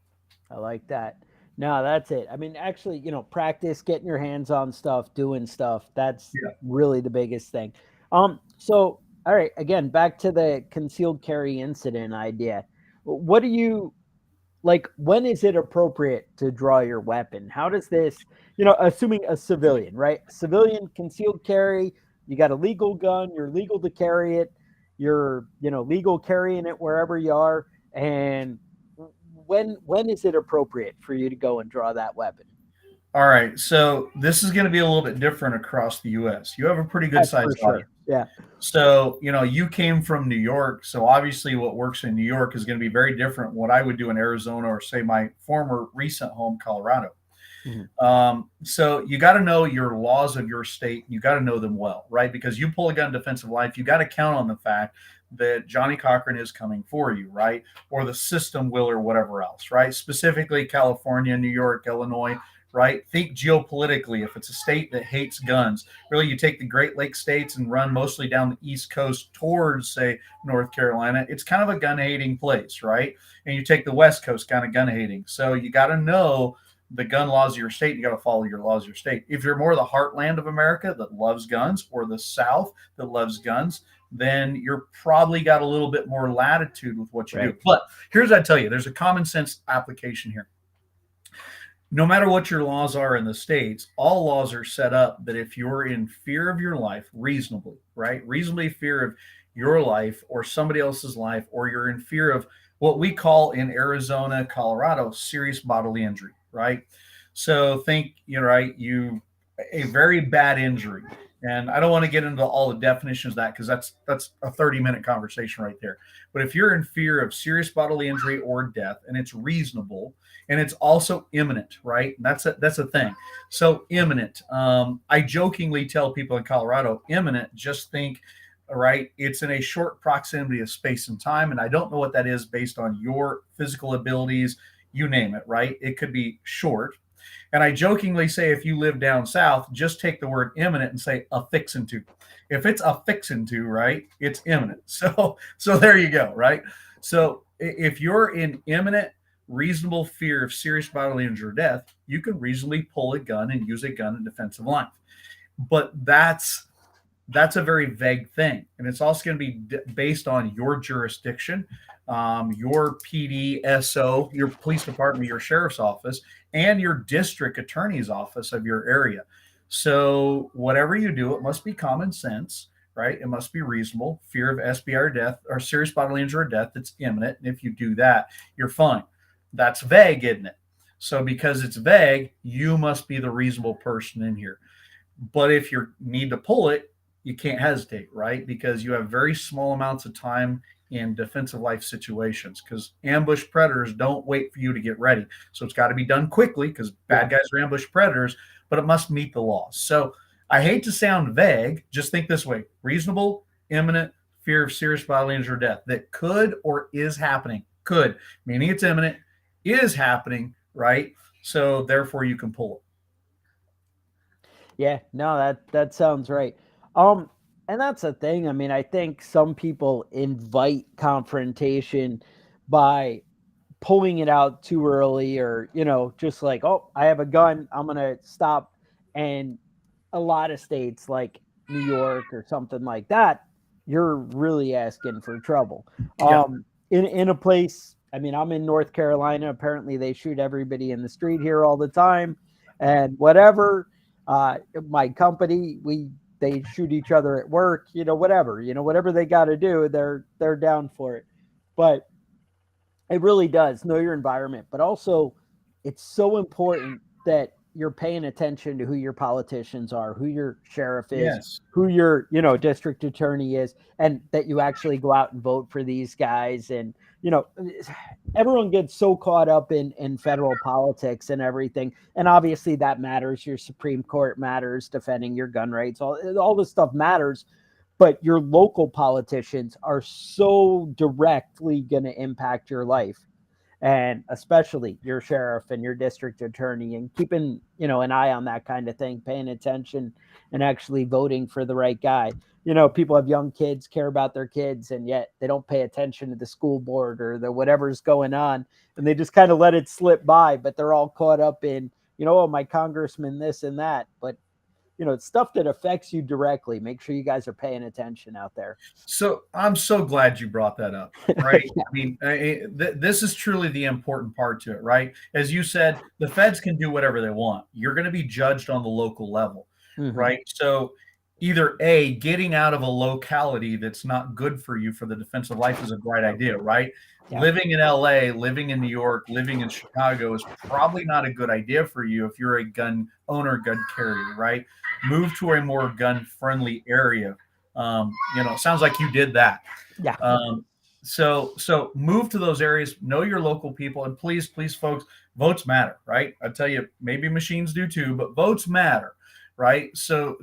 I like that. No, that's it. I mean, actually, practice getting your hands on stuff, doing stuff. That's really the biggest thing. So, all right, again, back to the concealed carry incident idea. What do you like? When is it appropriate to draw your weapon? How does this, assuming a civilian, right? Civilian concealed carry, You got a legal gun, you're legal to carry it, you're, legal carrying it wherever you are. And when is it appropriate for you to go and draw that weapon? All right. So this is going to be a little bit different across the U.S. You have a pretty good That's for sized sure. audience. Yeah. So, you came from New York. So obviously what works in New York is going to be very different what I would do in Arizona or say my former recent home, Colorado. Mhm. So you got to know your laws of your state. You got to know them well, right? Because you pull a gun defensive life, you got to count on the fact that Johnny Cochran is coming for you, right? Or the system will, or whatever else, right? Specifically California, New York, Illinois, right? Think geopolitically. If it's a state that hates guns, really you take the Great Lakes states and run mostly down the East Coast towards, say, North Carolina, it's kind of a gun hating place, right? And you take the West Coast, kind of gun hating. So you got to know the gun laws of your state. You got to follow your laws of your state. If you're more the heartland of America that loves guns, or the South that loves guns, then you're probably got a little bit more latitude with what you do. But here's what I tell you, there's a common sense application here. No matter what your laws are in the states, all laws are set up that if you're in fear of your life, reasonably, right? Reasonably fear of your life or somebody else's life, or you're in fear of what we call in Arizona, Colorado, serious bodily injury, right? So think, a very bad injury. And I don't want to get into all the definitions of that because that's a 30-minute conversation right there. But if you're in fear of serious bodily injury or death, and it's reasonable, and it's also imminent, right? That's a thing. So imminent. I jokingly tell people in Colorado, imminent, just think, right, it's in a short proximity of space and time. And I don't know what that is based on your physical abilities, you name it, right? It could be short. And I jokingly say, if you live down south, just take the word imminent and say affixing to. If it's affixing to, right, it's imminent. So there you go, right? So if you're in imminent, reasonable fear of serious bodily injury or death, you can reasonably pull a gun and use a gun in defense of life. But that's a very vague thing. And it's also going to be based on your jurisdiction, your PDSO, your police department, your sheriff's office, and your district attorney's office of your area. So whatever you do, it must be common sense, right? It must be reasonable. Fear of SBI or death or serious bodily injury or death that's imminent. And if you do that, you're fine. That's vague, isn't it? So because it's vague, you must be the reasonable person in here. But if you need to pull it, you can't hesitate, right? Because you have very small amounts of time in defensive life situations, because ambush predators don't wait for you to get ready. So it's got to be done quickly because bad guys are ambush predators, but it must meet the laws. So I hate to sound vague. Just think this way: reasonable, imminent, fear of serious bodily injury or death that could or is happening. Could, meaning it's imminent, is happening, right? So therefore you can pull it. Yeah, no, that sounds right. And that's the thing. I mean, I think some people invite confrontation by pulling it out too early, or, just like, oh, I have a gun, I'm going to stop. And a lot of states like New York or something like that, you're really asking for trouble. Yeah. In a place, I mean, I'm in North Carolina. Apparently they shoot everybody in the street here all the time, and whatever. My company, they shoot each other at work, whatever they got to do, they're down for it. But it really does know your environment, but also it's so important that you're paying attention to who your politicians are, who your sheriff is, Yes. who your, district attorney is, and that you actually go out and vote for these guys. And, everyone gets so caught up in federal politics and everything. And obviously that matters. Your Supreme Court matters, defending your gun rights, all this stuff matters. But your local politicians are so directly going to impact your life, and especially your sheriff and your district attorney, and keeping, an eye on that kind of thing, paying attention and actually voting for the right guy. People have young kids, care about their kids, and yet they don't pay attention to the school board or the whatever's going on, and they just kind of let it slip by, but they're all caught up in, oh, my congressman, this and that. But it's stuff that affects you directly. Make sure you guys are paying attention out there. So I'm so glad you brought that up, right? Yeah. I mean, this is truly the important part to it, right? As you said, the feds can do whatever they want. You're going to be judged on the local level, right? So either A, getting out of a locality that's not good for you for the defense of life is a great idea, right? Yeah. Living in LA, living in New York, living in Chicago is probably not a good idea for you if you're a gun owner, gun carrier, right? Move to a more gun friendly area. It sounds like you did that. Yeah. So move to those areas, know your local people, and please, folks, votes matter, right? I tell you, maybe machines do too, but votes matter, right? So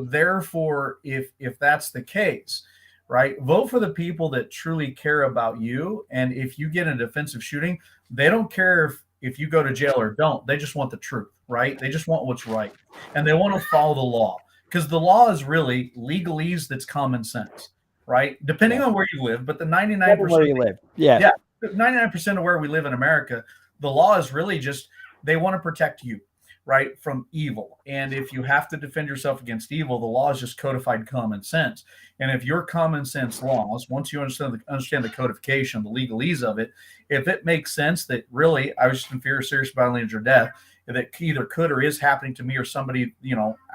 therefore, if that's the case, right, vote for the people that truly care about you. And if you get a defensive shooting, they don't care if you go to jail or don't. They just want the truth, right? They just want what's right, and they want to follow the law, because the law is really legalese that's common sense, right? Depending on where you live, but the 99% where you live. Yeah. 99% of where we live in America, the law is really just they want to protect you, right, from evil. And if you have to defend yourself against evil, the law is just codified common sense. And if your common sense laws, once you understand the codification, the legalese of it, if it makes sense that really I was just in fear of serious bodily injury or death, that either could or is happening to me or somebody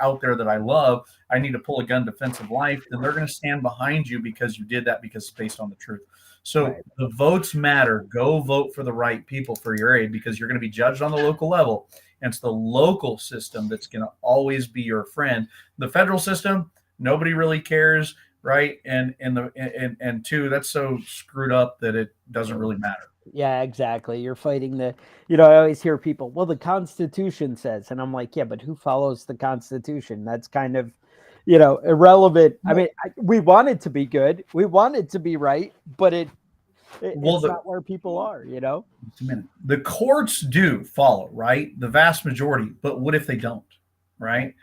out there that I love, I need to pull a gun defensive life, then they're going to stand behind you because you did that, because it's based on the truth. So Right. The votes matter. Go vote for the right people for your area, because you're going to be judged on the local level. And it's the local system that's going to always be your friend. The federal system, nobody really cares, right? And two, that's so screwed up that it doesn't really matter. Yeah, exactly. You're fighting I always hear people, well, the Constitution says, and I'm like, yeah, but who follows the Constitution? That's kind of, irrelevant. I mean, we want it to be good. We want it to be right, but it's not where people are, The courts do follow, right? The vast majority, but what if they don't, right?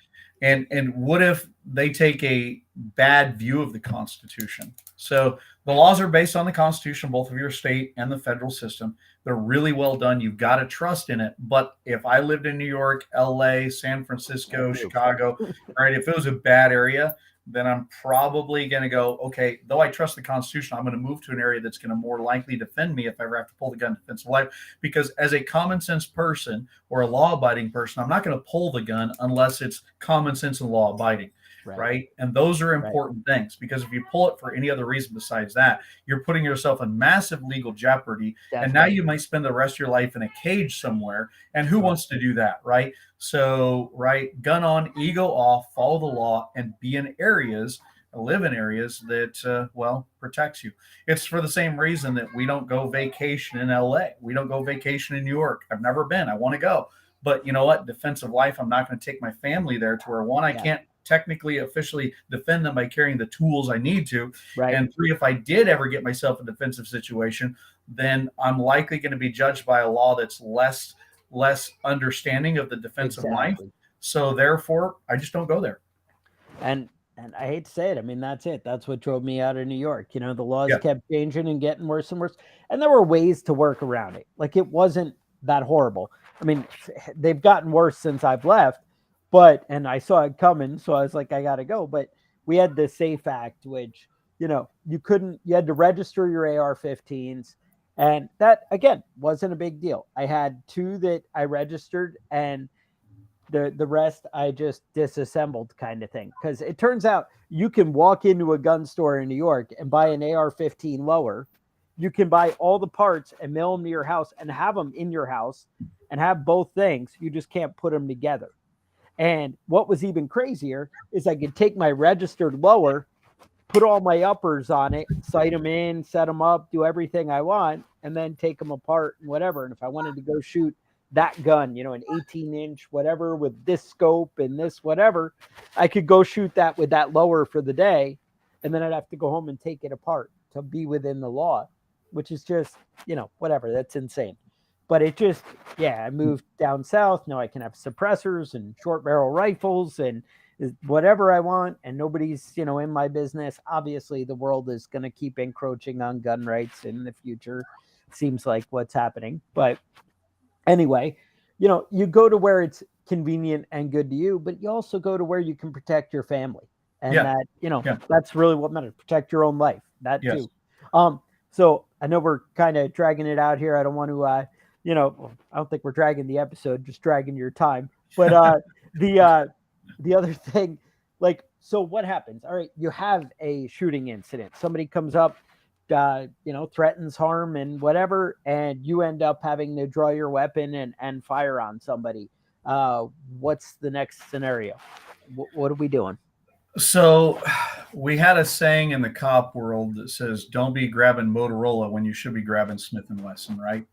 And what if they take a bad view of the Constitution? So the laws are based on the Constitution, both of your state and the federal system. They're really well done. You've got to trust in it. But if I lived in New York, LA, San Francisco, Chicago, right, if it was a bad area, then I'm probably going to go, okay, though I trust the Constitution, I'm going to move to an area that's going to more likely defend me if I ever have to pull the gun defensive life. Because as a common sense person or a law abiding person, I'm not going to pull the gun unless it's common sense and law abiding. Right. And those are important things, because if you pull it for any other reason besides that, you're putting yourself in massive legal jeopardy. Definitely. And now you might spend the rest of your life in a cage somewhere. And who wants to do that? Right. So, right. Gun on, ego off, follow the law, and be in areas, live in areas that, protects you. It's for the same reason that we don't go vacation in LA. We don't go vacation in New York. I've never been. I want to go. But you know what? Defensive life, I'm not going to take my family there to where, one, I can't technically officially defend them by carrying the tools I need to. Right. And three, if I did ever get myself in a defensive situation, then I'm likely going to be judged by a law that's less understanding of the defense of life. So therefore, I just don't go there. And I hate to say it, I mean, that's it. That's what drove me out of New York. The laws kept changing and getting worse and worse. And there were ways to work around it. Like, it wasn't that horrible. I mean, they've gotten worse since I've left. And I saw it coming, so I was like, I got to go. But we had the SAFE Act, which, you had to register your AR-15s. And that, again, wasn't a big deal. I had 2 that I registered, and the rest I just disassembled, kind of thing. Because it turns out you can walk into a gun store in New York and buy an AR-15 lower. You can buy all the parts and mail them to your house and have them in your house and have both things. You just can't put them together. And what was even crazier is I could take my registered lower, put all my uppers on it, sight them in, set them up, do everything I want, and then take them apart and whatever. And if I wanted to go shoot that gun, an 18-inch whatever with this scope and this whatever, I could go shoot that with that lower for the day. And then I'd have to go home and take it apart to be within the law, which is just, whatever. That's insane. But it just, I moved down south. Now I can have suppressors and short barrel rifles and whatever I want. And nobody's, in my business. Obviously, the world is going to keep encroaching on gun rights in the future. Seems like what's happening. But anyway, you go to where it's convenient and good to you, but you also go to where you can protect your family. And that's really what matters. Protect your own life. That too. So I know we're kind of dragging it out here. I don't want to, I don't think we're dragging the episode, just dragging your time. But the other thing, like, So what happens? All right, you have a shooting incident. Somebody comes up, threatens harm and whatever, and you end up having to draw your weapon and fire on somebody. What's the next scenario? What are we doing? So we had a saying in the cop world that says, don't be grabbing Motorola when you should be grabbing Smith & Wesson, right?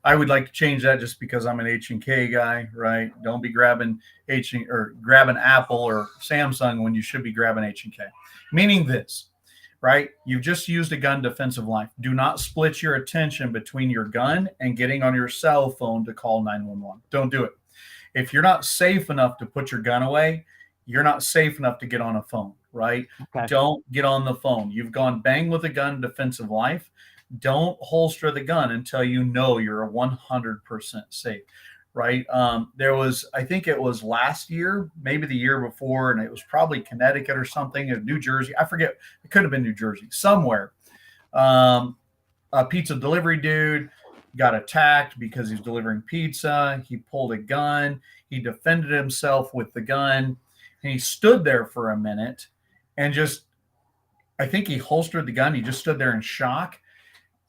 I would like to change that just because I'm an H&K guy, right? Don't be grabbing grabbing Apple or Samsung when you should be grabbing H&K. Meaning this, right? You've just used a gun defensive life. Do not split your attention between your gun and getting on your cell phone to call 911. Don't do it. If you're not safe enough to put your gun away, you're not safe enough to get on a phone, right? Okay. Don't get on the phone. You've gone bang with a gun defensive life. Don't holster the gun until you know you're 100% safe, right? I think it was last year, maybe the year before, and it was probably Connecticut or something, or New Jersey. I forget. It could have been New Jersey, somewhere. A pizza delivery dude got attacked because he's delivering pizza. He pulled a gun. He defended himself with the gun. And he stood there for a minute and I think he holstered the gun. He just stood there in shock.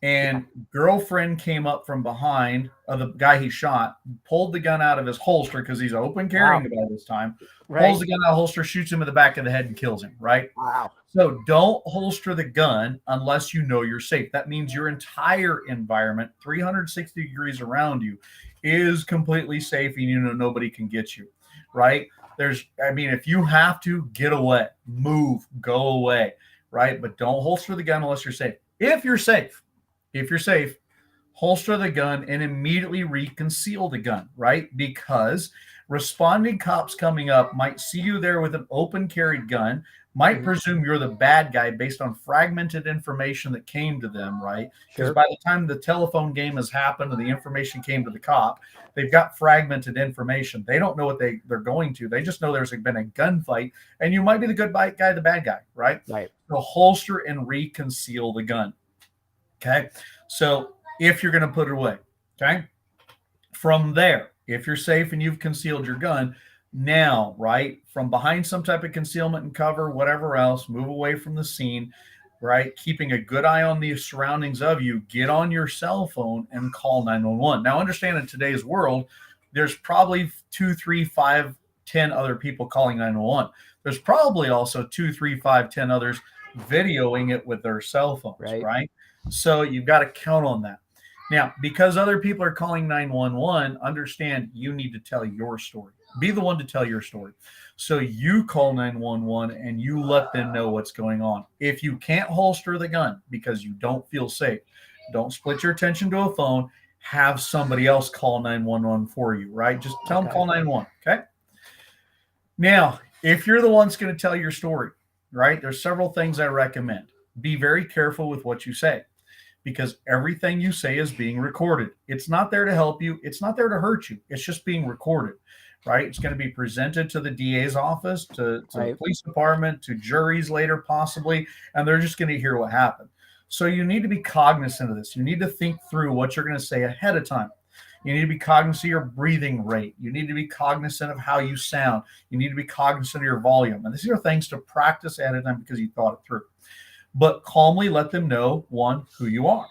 And girlfriend came up from behind the guy he shot, pulled the gun out of his holster because he's open carrying by this time, pulls the gun out of the holster, shoots him in the back of the head and kills him, right? Wow. So don't holster the gun unless you know you're safe. That means your entire environment, 360 degrees around you, is completely safe and you know nobody can get you, right? If you have to, get away, move, go away, right? But don't holster the gun unless you're safe. If you're safe, holster the gun and immediately reconceal the gun, right? Because responding cops coming up might see you there with an open carried gun, might presume you're the bad guy based on fragmented information that came to them, right? Because by the time the telephone game has happened and the information came to the cop, they've got fragmented information. They don't know what they're going to. They just know there's been a gunfight, and you might be the good guy, the bad guy, right? Right. So holster and reconceal the gun. Okay. So if you're going to put it away, okay. From there, if you're safe and you've concealed your gun, now, right, from behind some type of concealment and cover, whatever else, move away from the scene, right? Keeping a good eye on the surroundings of you, get on your cell phone and call 911. Now, understand in today's world, there's probably 2, 3, 5, 10 other people calling 911. There's probably also 2, 3, 5, 10 others videoing it with their cell phones, right? So you've got to count on that. Now, because other people are calling 911, understand you need to tell your story. Be the one to tell your story. So you call 911 and you let them know what's going on. If you can't holster the gun because you don't feel safe, don't split your attention to a phone. Have somebody else call 911 for you, right? Just tell them call 911, okay? Now, if you're the one that's going to tell your story, right, there's several things I recommend. Be very careful with what you say, because everything you say is being recorded. It's not there to help you. It's not there to hurt you. It's just being recorded, right? It's going to be presented to the DA's office, to the police department, to juries later possibly, and they're just going to hear what happened. So you need to be cognizant of this. You need to think through what you're going to say ahead of time. You need to be cognizant of your breathing rate. You need to be cognizant of how you sound. You need to be cognizant of your volume. And these are things to practice ahead of time because you thought it through. But calmly let them know, one, who you are,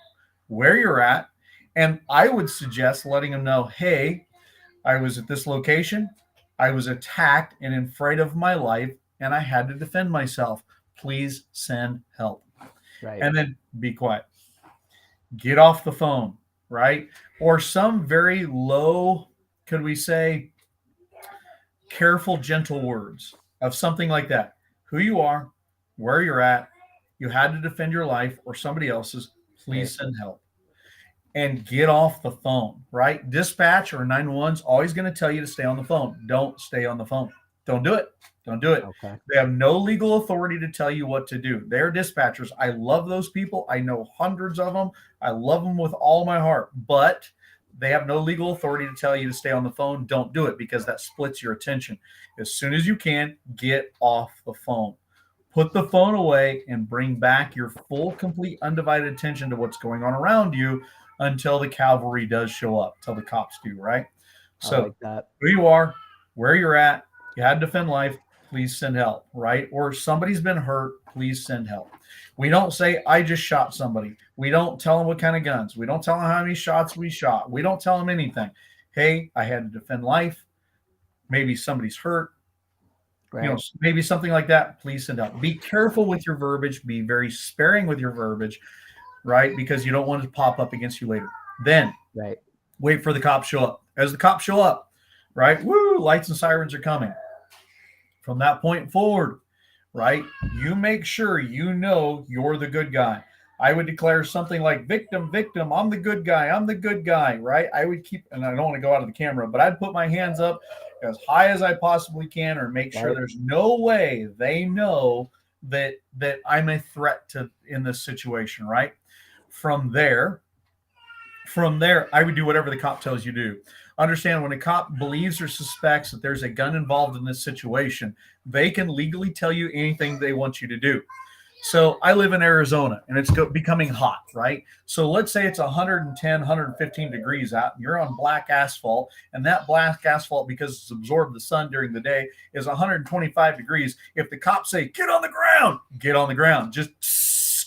where you're at. And I would suggest letting them know, hey, I was at this location. I was attacked and in fright of my life, and I had to defend myself. Please send help. Right. And then be quiet. Get off the phone, right? Or some very low, could we say, careful, gentle words of something like that. Who you are, where you're at, you had to defend your life or somebody else's, please send help. And get off the phone, right? Dispatch or 911 is always going to tell you to stay on the phone. Don't stay on the phone. Don't do it. Don't do it. Okay. They have no legal authority to tell you what to do. They're dispatchers. I love those people. I know hundreds of them. I love them with all my heart, but they have no legal authority to tell you to stay on the phone. Don't do it because that splits your attention. As soon as you can, get off the phone. Put the phone away and bring back your full, complete, undivided attention to what's going on around you until the cavalry does show up, until the cops do, right? So like that. Who you are, where you're at, you had to defend life, please send help, right? Or somebody's been hurt, please send help. We don't say, I just shot somebody. We don't tell them what kind of guns. We don't tell them how many shots we shot. We don't tell them anything. Hey, I had to defend life. Maybe somebody's hurt. Right. Maybe something like that. Please send help. Be careful with your verbiage. Be very sparing with your verbiage, right? Because you don't want it to pop up against you later. Then Right. wait for the cops show up. As the cops show up, right? Woo, lights and sirens are coming. From that point forward, right? You make sure you know you're the good guy. I would declare something like victim, victim, I'm the good guy, right? I would keep, and I don't want to go out of the camera, but I'd put my hands up as high as I possibly can, or make sure Right. there's no way they know that I'm a threat to in this situation, right? From there, I would do whatever the cop tells you to do. Understand, when a cop believes or suspects that there's a gun involved in this situation, they can legally tell you anything they want you to do. So I live in Arizona, and it's becoming hot, right? So let's say it's 110, 115 degrees out, and you're on black asphalt, and that black asphalt, because it's absorbed the sun during the day, is 125 degrees. If the cops say, get on the ground, get on the ground. Just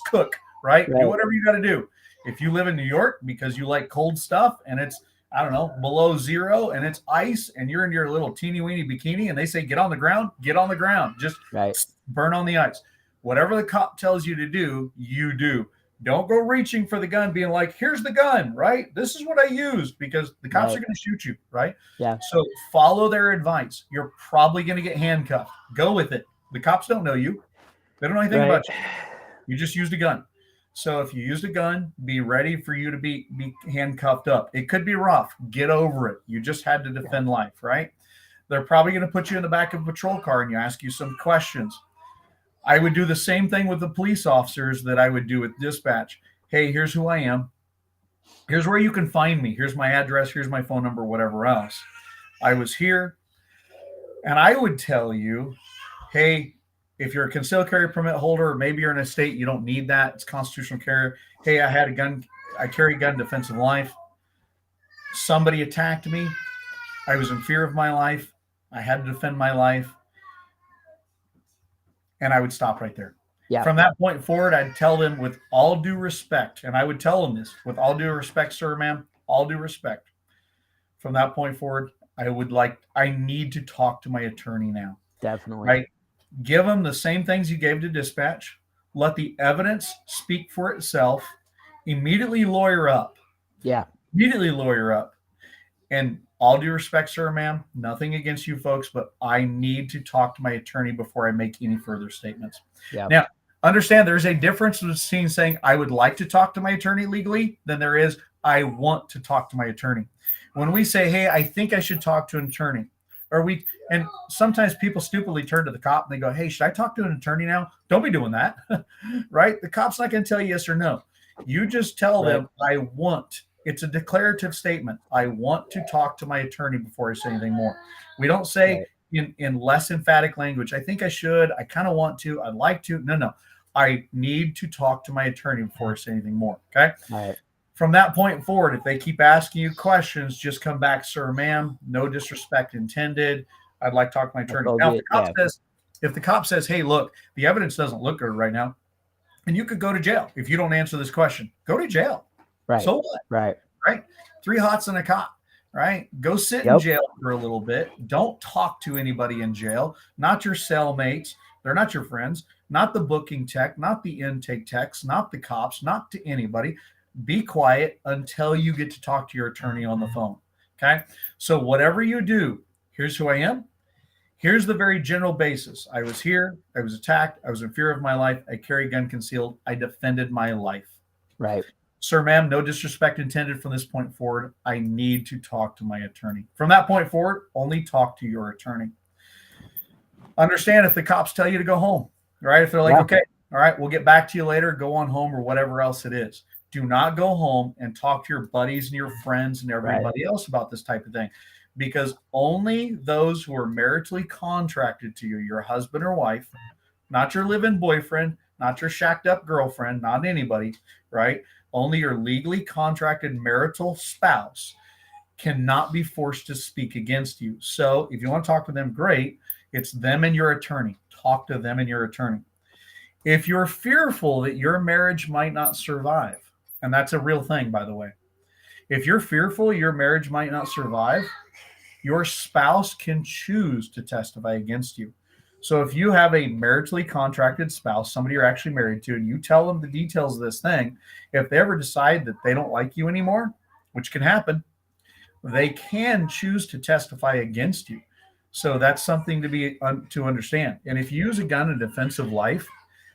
cook, right? Do whatever you got to do. If you live in New York because you like cold stuff and it's, I don't know, below zero and it's ice and you're in your little teeny weeny bikini and they say, get on the ground, get on the ground. Just burn on the ice. Whatever the cop tells you to do, you do. Don't go reaching for the gun, being like, here's the gun, right? This is what I used, because the cops are going to shoot you, right? Yeah. So follow their advice. You're probably going to get handcuffed. Go with it. The cops don't know you. They don't know anything about you. You just used a gun. So if you used a gun, be ready for you to be handcuffed up. It could be rough. Get over it. You just had to defend life, right? They're probably going to put you in the back of a patrol car and you ask you some questions. I would do the same thing with the police officers that I would do with dispatch. Hey, here's who I am. Here's where you can find me. Here's my address. Here's my phone number, whatever else. I was here. And I would tell you, hey, if you're a concealed carry permit holder, or maybe you're in a state you don't need that, it's constitutional carry. Hey, I had a gun. I carry a gun in defense of life. Somebody attacked me. I was in fear of my life. I had to defend my life. And I would stop right there. Yeah. From that point forward, I'd tell them with all due respect, and I would tell them this, with all due respect, sir, ma'am, all due respect. From that point forward, I need to talk to my attorney now. Definitely. Right? Give them the same things you gave to dispatch. Let the evidence speak for itself. Immediately lawyer up. Yeah. Immediately lawyer up. And all due respect, sir, ma'am, nothing against you folks, but I need to talk to my attorney before I make any further statements. Yeah. Now, understand there's a difference between saying I would like to talk to my attorney legally than there is I want to talk to my attorney. When we say, hey, I think I should talk to an attorney, and sometimes people stupidly turn to the cop and they go, hey, should I talk to an attorney now? Don't be doing that, right? The cop's not going to tell you yes or no. You just tell them, it's a declarative statement. I want to talk to my attorney before I say anything more. We don't say in less emphatic language, I think I should, I kind of want to, I'd like to. No. I need to talk to my attorney before I say anything more, okay? All right. From that point forward, if they keep asking you questions, just come back, sir, ma'am, no disrespect intended. I'd like to talk to my attorney. Now, if the cop says, hey, look, the evidence doesn't look good right now, and you could go to jail if you don't answer this question. Go to jail. Right. So what? Right. 3 hots and a cop, right? Go sit in jail for a little bit. Don't talk to anybody in jail, not your cellmates. They're not your friends, not the booking tech, not the intake techs, not the cops, not to anybody. Be quiet until you get to talk to your attorney on the phone. Okay. So whatever you do, here's who I am. Here's the very general basis. I was here. I was attacked. I was in fear of my life. I carry a gun concealed. I defended my life. Right. Sir, ma'am, no disrespect intended from this point forward. I need to talk to my attorney. From that point forward, only talk to your attorney. Understand if the cops tell you to go home, right? If they're like, okay, all right, we'll get back to you later, go on home or whatever else it is. Do not go home and talk to your buddies and your friends and everybody else about this type of thing, because only those who are maritally contracted to you, your husband or wife, not your live-in boyfriend, not your shacked up girlfriend, not anybody, right? Only your legally contracted marital spouse cannot be forced to speak against you. So if you want to talk to them, great. It's them and your attorney. Talk to them and your attorney. If you're fearful that your marriage might not survive, and that's a real thing, by the way, if you're fearful your marriage might not survive, your spouse can choose to testify against you. So if you have a maritally contracted spouse, somebody you're actually married to, and you tell them the details of this thing, if they ever decide that they don't like you anymore, which can happen, they can choose to testify against you. So that's something to understand. And if you use a gun in defense of life,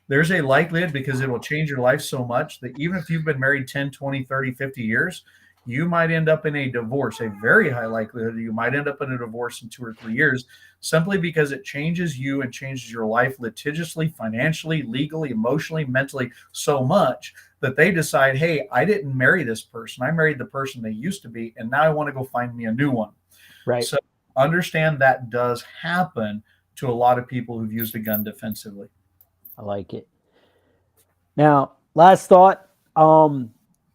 there's a likelihood, because it will change your life so much, that even if you've been married 10, 20, 30, 50 years, you might end up in a divorce, a very high likelihood you might end up in a divorce in 2 or 3 years, simply because it changes you and changes your life litigiously, financially, legally, emotionally, mentally, so much that they decide, hey, I didn't marry this person. I married the person they used to be, and now I want to go find me a new one. Right. So understand that does happen to a lot of people who've used a gun defensively. I like it. Now, last thought.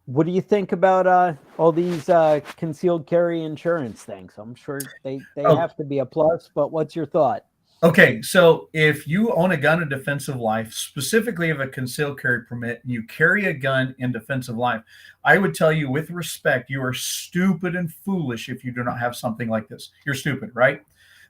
What do you think about all these concealed carry insurance things? I'm sure they have to be a plus, but what's your thought? Okay, so if you own a gun in defensive life, specifically of a concealed carry permit, and you carry a gun in defensive life, I would tell you with respect, you are stupid and foolish if you do not have something like this. You're stupid, right?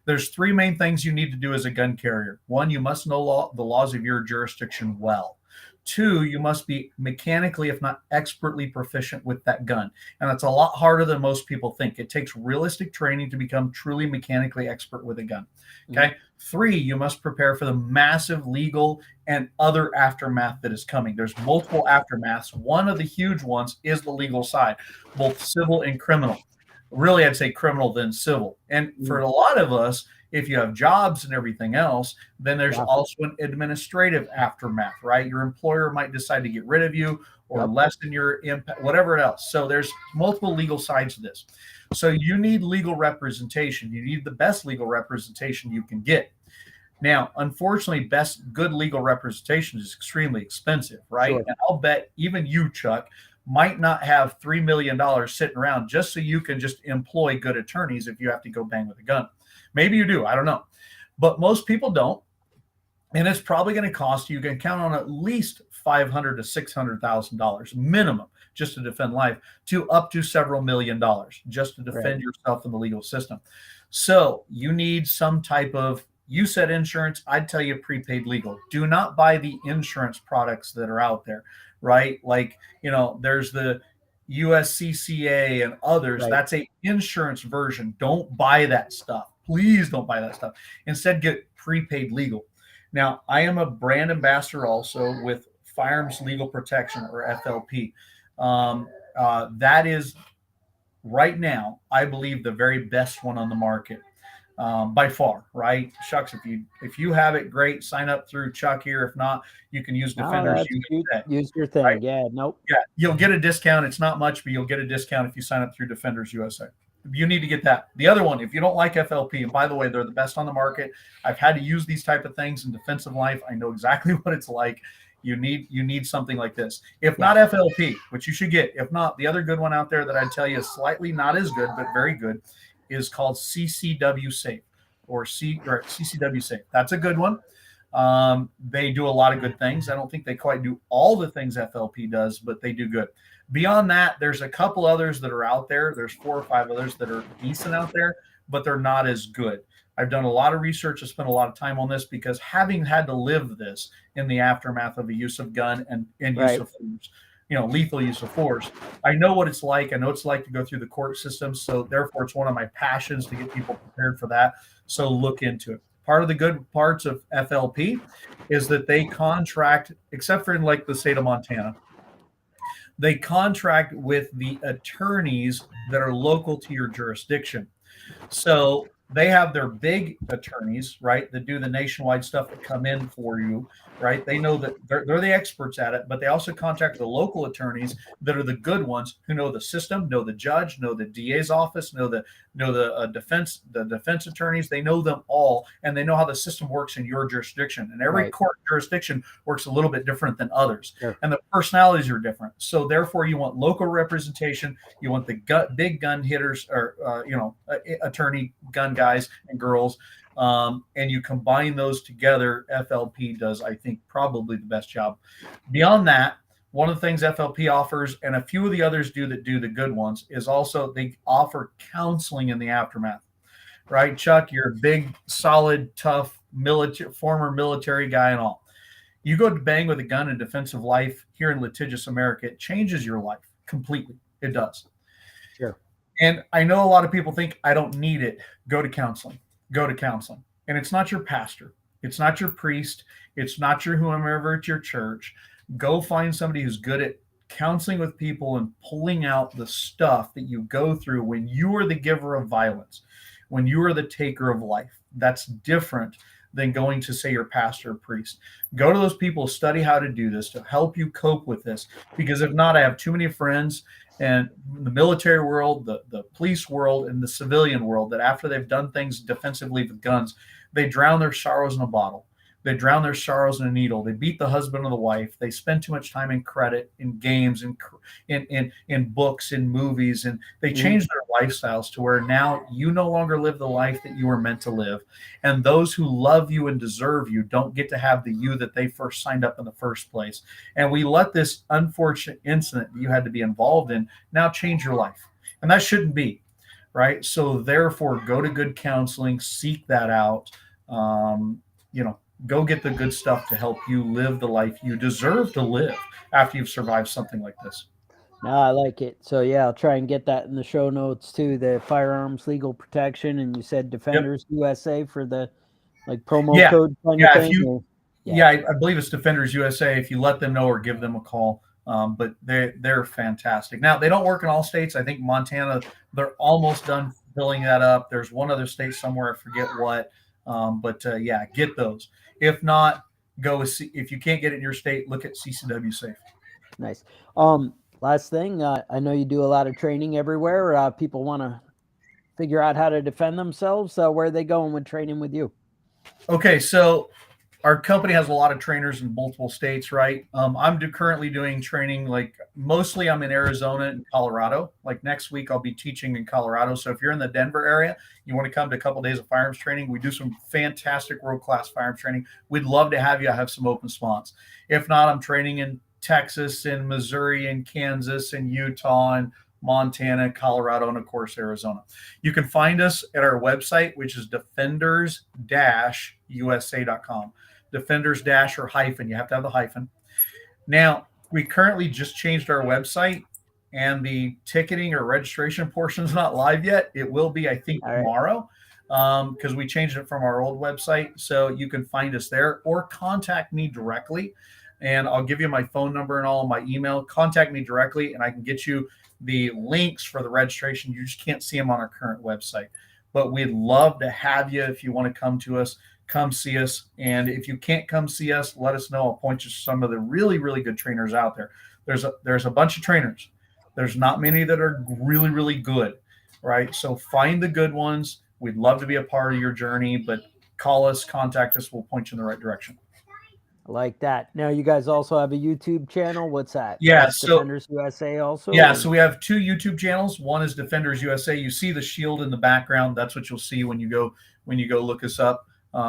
There's 3 main things you need to do as a gun carrier. 1, you must know the laws of your jurisdiction well. 2, you must be mechanically, if not expertly, proficient with that gun. And that's a lot harder than most people think. It takes realistic training to become truly mechanically expert with a gun. Okay. 3, you must prepare for the massive legal and other aftermath that is coming. There's multiple aftermaths. One of the huge ones is the legal side, both civil and criminal. Really, I'd say criminal then civil. And for a lot of us, if you have jobs and everything else, then there's also an administrative aftermath, right? Your employer might decide to get rid of you or lessen your impact, whatever else. So there's multiple legal sides to this. So you need legal representation. You need the best legal representation you can get. Now, unfortunately, good legal representation is extremely expensive, right? Sure. And I'll bet even you, Chuck, might not have $3 million sitting around just so you can just employ good attorneys if you have to go bang with a gun. Maybe you do, I don't know. But most people don't. And it's probably going to cost you can count on at least $500,000 to $600,000 minimum just to defend life, to up to several $1 million just to defend yourself in the legal system. So you need some type of, you said insurance, I'd tell you prepaid legal. Do not buy the insurance products that are out there, right? Like, there's the USCCA and others. Right. That's a insurance version. Don't buy that stuff. Please don't buy that stuff. Instead, get prepaid legal. Now, I am a brand ambassador also with Firearms Legal Protection, or FLP. That is right now, I believe, the very best one on the market by far, right? Shucks, if you have it, great. Sign up through Chuck here. If not, you can use Defenders USA. Use your thing. Right? Yeah, nope. Yeah, you'll get a discount. It's not much, but you'll get a discount if you sign up through Defenders USA. You need to get that. The other one, if you don't like FLP, and by the way, they're the best on the market. I've had to use these type of things in defensive life. I know exactly what it's like. You need something like this. If not FLP, which you should get. If not, the other good one out there that I'd tell you is slightly not as good, but very good, is called CCW Safe or CCW Safe. That's a good one. They do a lot of good things. I don't think they quite do all the things FLP does, but they do good. Beyond that, there's a couple others that are out there. There's 4 or 5 others that are decent out there, but they're not as good. I've done a lot of research. I spent a lot of time on this because having had to live this in the aftermath of the use of gun and use of force, lethal use of force, I know what it's like. I know it's like to go through the court system. So therefore, it's one of my passions to get people prepared for that. So look into it. Part of the good parts of FLP is that they contract, except for in like the state of Montana, they contract with the attorneys that are local to your jurisdiction. So they have their big attorneys, right, that do the nationwide stuff that come in for you, right? They know that they're the experts at it, but they also contact the local attorneys that are the good ones who know the system, know the judge, know the DA's office, know the defense attorneys. They know them all, and they know how the system works in your jurisdiction. And every Right. court jurisdiction works a little bit different than others, Sure. and the personalities are different. So therefore, you want local representation. You want the big gun hitters, or attorney gun guys and girls, and you combine those together. FLP does, I think, probably the best job. Beyond that, one of the things FLP offers, and a few of the others do that do the good ones, is also they offer counseling in the aftermath. Right, Chuck, you're a big, solid, tough former military guy and all. You go to bang with a gun in defense of life here in litigious America, it changes your life completely. It does. Sure. And I know a lot of people think, I don't need it. Go to counseling. Go to counseling. And it's not your pastor. It's not your priest. It's not your whomever at your church. Go find somebody who's good at counseling with people and pulling out the stuff that you go through when you are the giver of violence, when you are the taker of life. That's different than going to, say, your pastor or priest. Go to those people, study how to do this to help you cope with this. Because if not, I have too many friends and the military world, the police world, and the civilian world that after they've done things defensively with guns, they drown their sorrows in a bottle. They drown their sorrows in a needle. They beat the husband or the wife. They spend too much time in credit, in games, in books, in movies, and they change their lifestyles to where now you no longer live the life that you were meant to live. And those who love you and deserve you don't get to have the you that they first signed up in the first place. And we let this unfortunate incident that you had to be involved in now change your life. And that shouldn't be, right? So therefore, go to good counseling, seek that out, go get the good stuff to help you live the life you deserve to live after you've survived something like this. No, I like it. So yeah, I'll try and get that in the show notes too. The firearms legal protection, and you said Defenders USA for the promo code kind of thing. I believe it's Defenders USA. If you let them know or give them a call, but they're fantastic. Now they don't work in all states. I think Montana, they're almost done filling that up. There's one other state somewhere, I forget what. Get those. If not, if you can't get it in your state, look at CCW Safe. Nice. Last thing, I know you do a lot of training everywhere. People want to figure out how to defend themselves. Where are they going with training with you? Okay, so our company has a lot of trainers in multiple states, right? I'm currently doing training, mostly I'm in Arizona and Colorado. Like next week, I'll be teaching in Colorado. So if you're in the Denver area, you want to come to a couple of days of firearms training, we do some fantastic world-class firearms training. We'd love to have you. I have some open spots. If not, I'm training in Texas and Missouri and Kansas and Utah and Montana, Colorado, and of course, Arizona. You can find us at our website, which is defenders-usa.com. Defenders dash or hyphen. You have to have the hyphen. Now, we currently just changed our website, and the ticketing or registration portion is not live yet. It will be, I think, tomorrow, because we changed it from our old website. So you can find us there or contact me directly, and I'll give you my phone number and all of my email. Contact me directly, and I can get you the links for the registration. You just can't see them on our current website. But we'd love to have you if you want to come to us. Come see us. And if you can't come see us, let us know. I'll point you to some of the really, really good trainers out there. There's a bunch of trainers. There's not many that are really, really good, right? So find the good ones. We'd love to be a part of your journey, but call us, contact us. We'll point you in the right direction. I like that. Now you guys also have a YouTube channel. What's that? Yeah. That's Defenders USA also? Yeah. So we have two YouTube channels. One is Defenders USA. You see the shield in the background. That's what you'll see when you go look us up.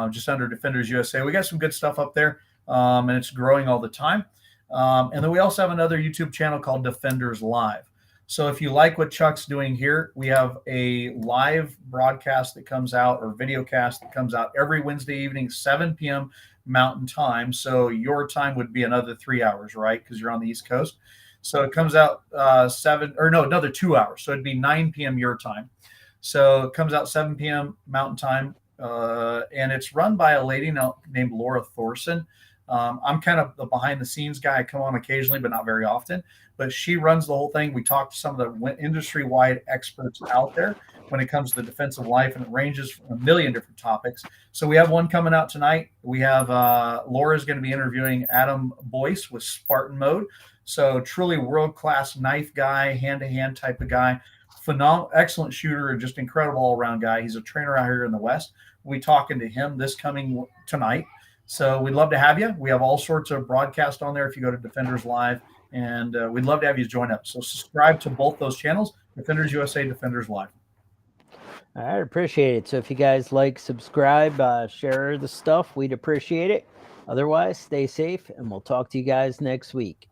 Just under Defenders USA. We got some good stuff up there, and it's growing all the time. And then we also have another YouTube channel called Defenders Live. So if you like what Chuck's doing here, we have a live broadcast that comes out, or video cast that comes out every Wednesday evening, 7 p.m. Mountain Time. So your time would be another 3 hours, right? Because you're on the East Coast. So it comes out another 2 hours. So it'd be 9 p.m. your time. So it comes out 7 p.m. Mountain Time. And it's run by a lady named Laura Thorson. I'm kind of the behind the scenes guy. I come on occasionally, but not very often. But she runs the whole thing. We talk to some of the industry-wide experts out there. when it comes to the defensive life, and it ranges from a million different topics. So we have one coming out tonight. We have Laura's going to be interviewing Adam Boyce with Spartan Mode. So truly world-class knife guy, hand-to-hand type of guy, phenomenal, excellent shooter, just incredible all-around guy. He's a trainer out here in the West. We'll be talking to him this coming tonight. So we'd love to have you. We have all sorts of broadcasts on there if you go to Defenders Live, and we'd love to have you join up. So subscribe to both those channels, Defenders USA, Defenders Live. All right, appreciate it. So if you guys like, subscribe, share the stuff, we'd appreciate it. Otherwise, stay safe, and we'll talk to you guys next week.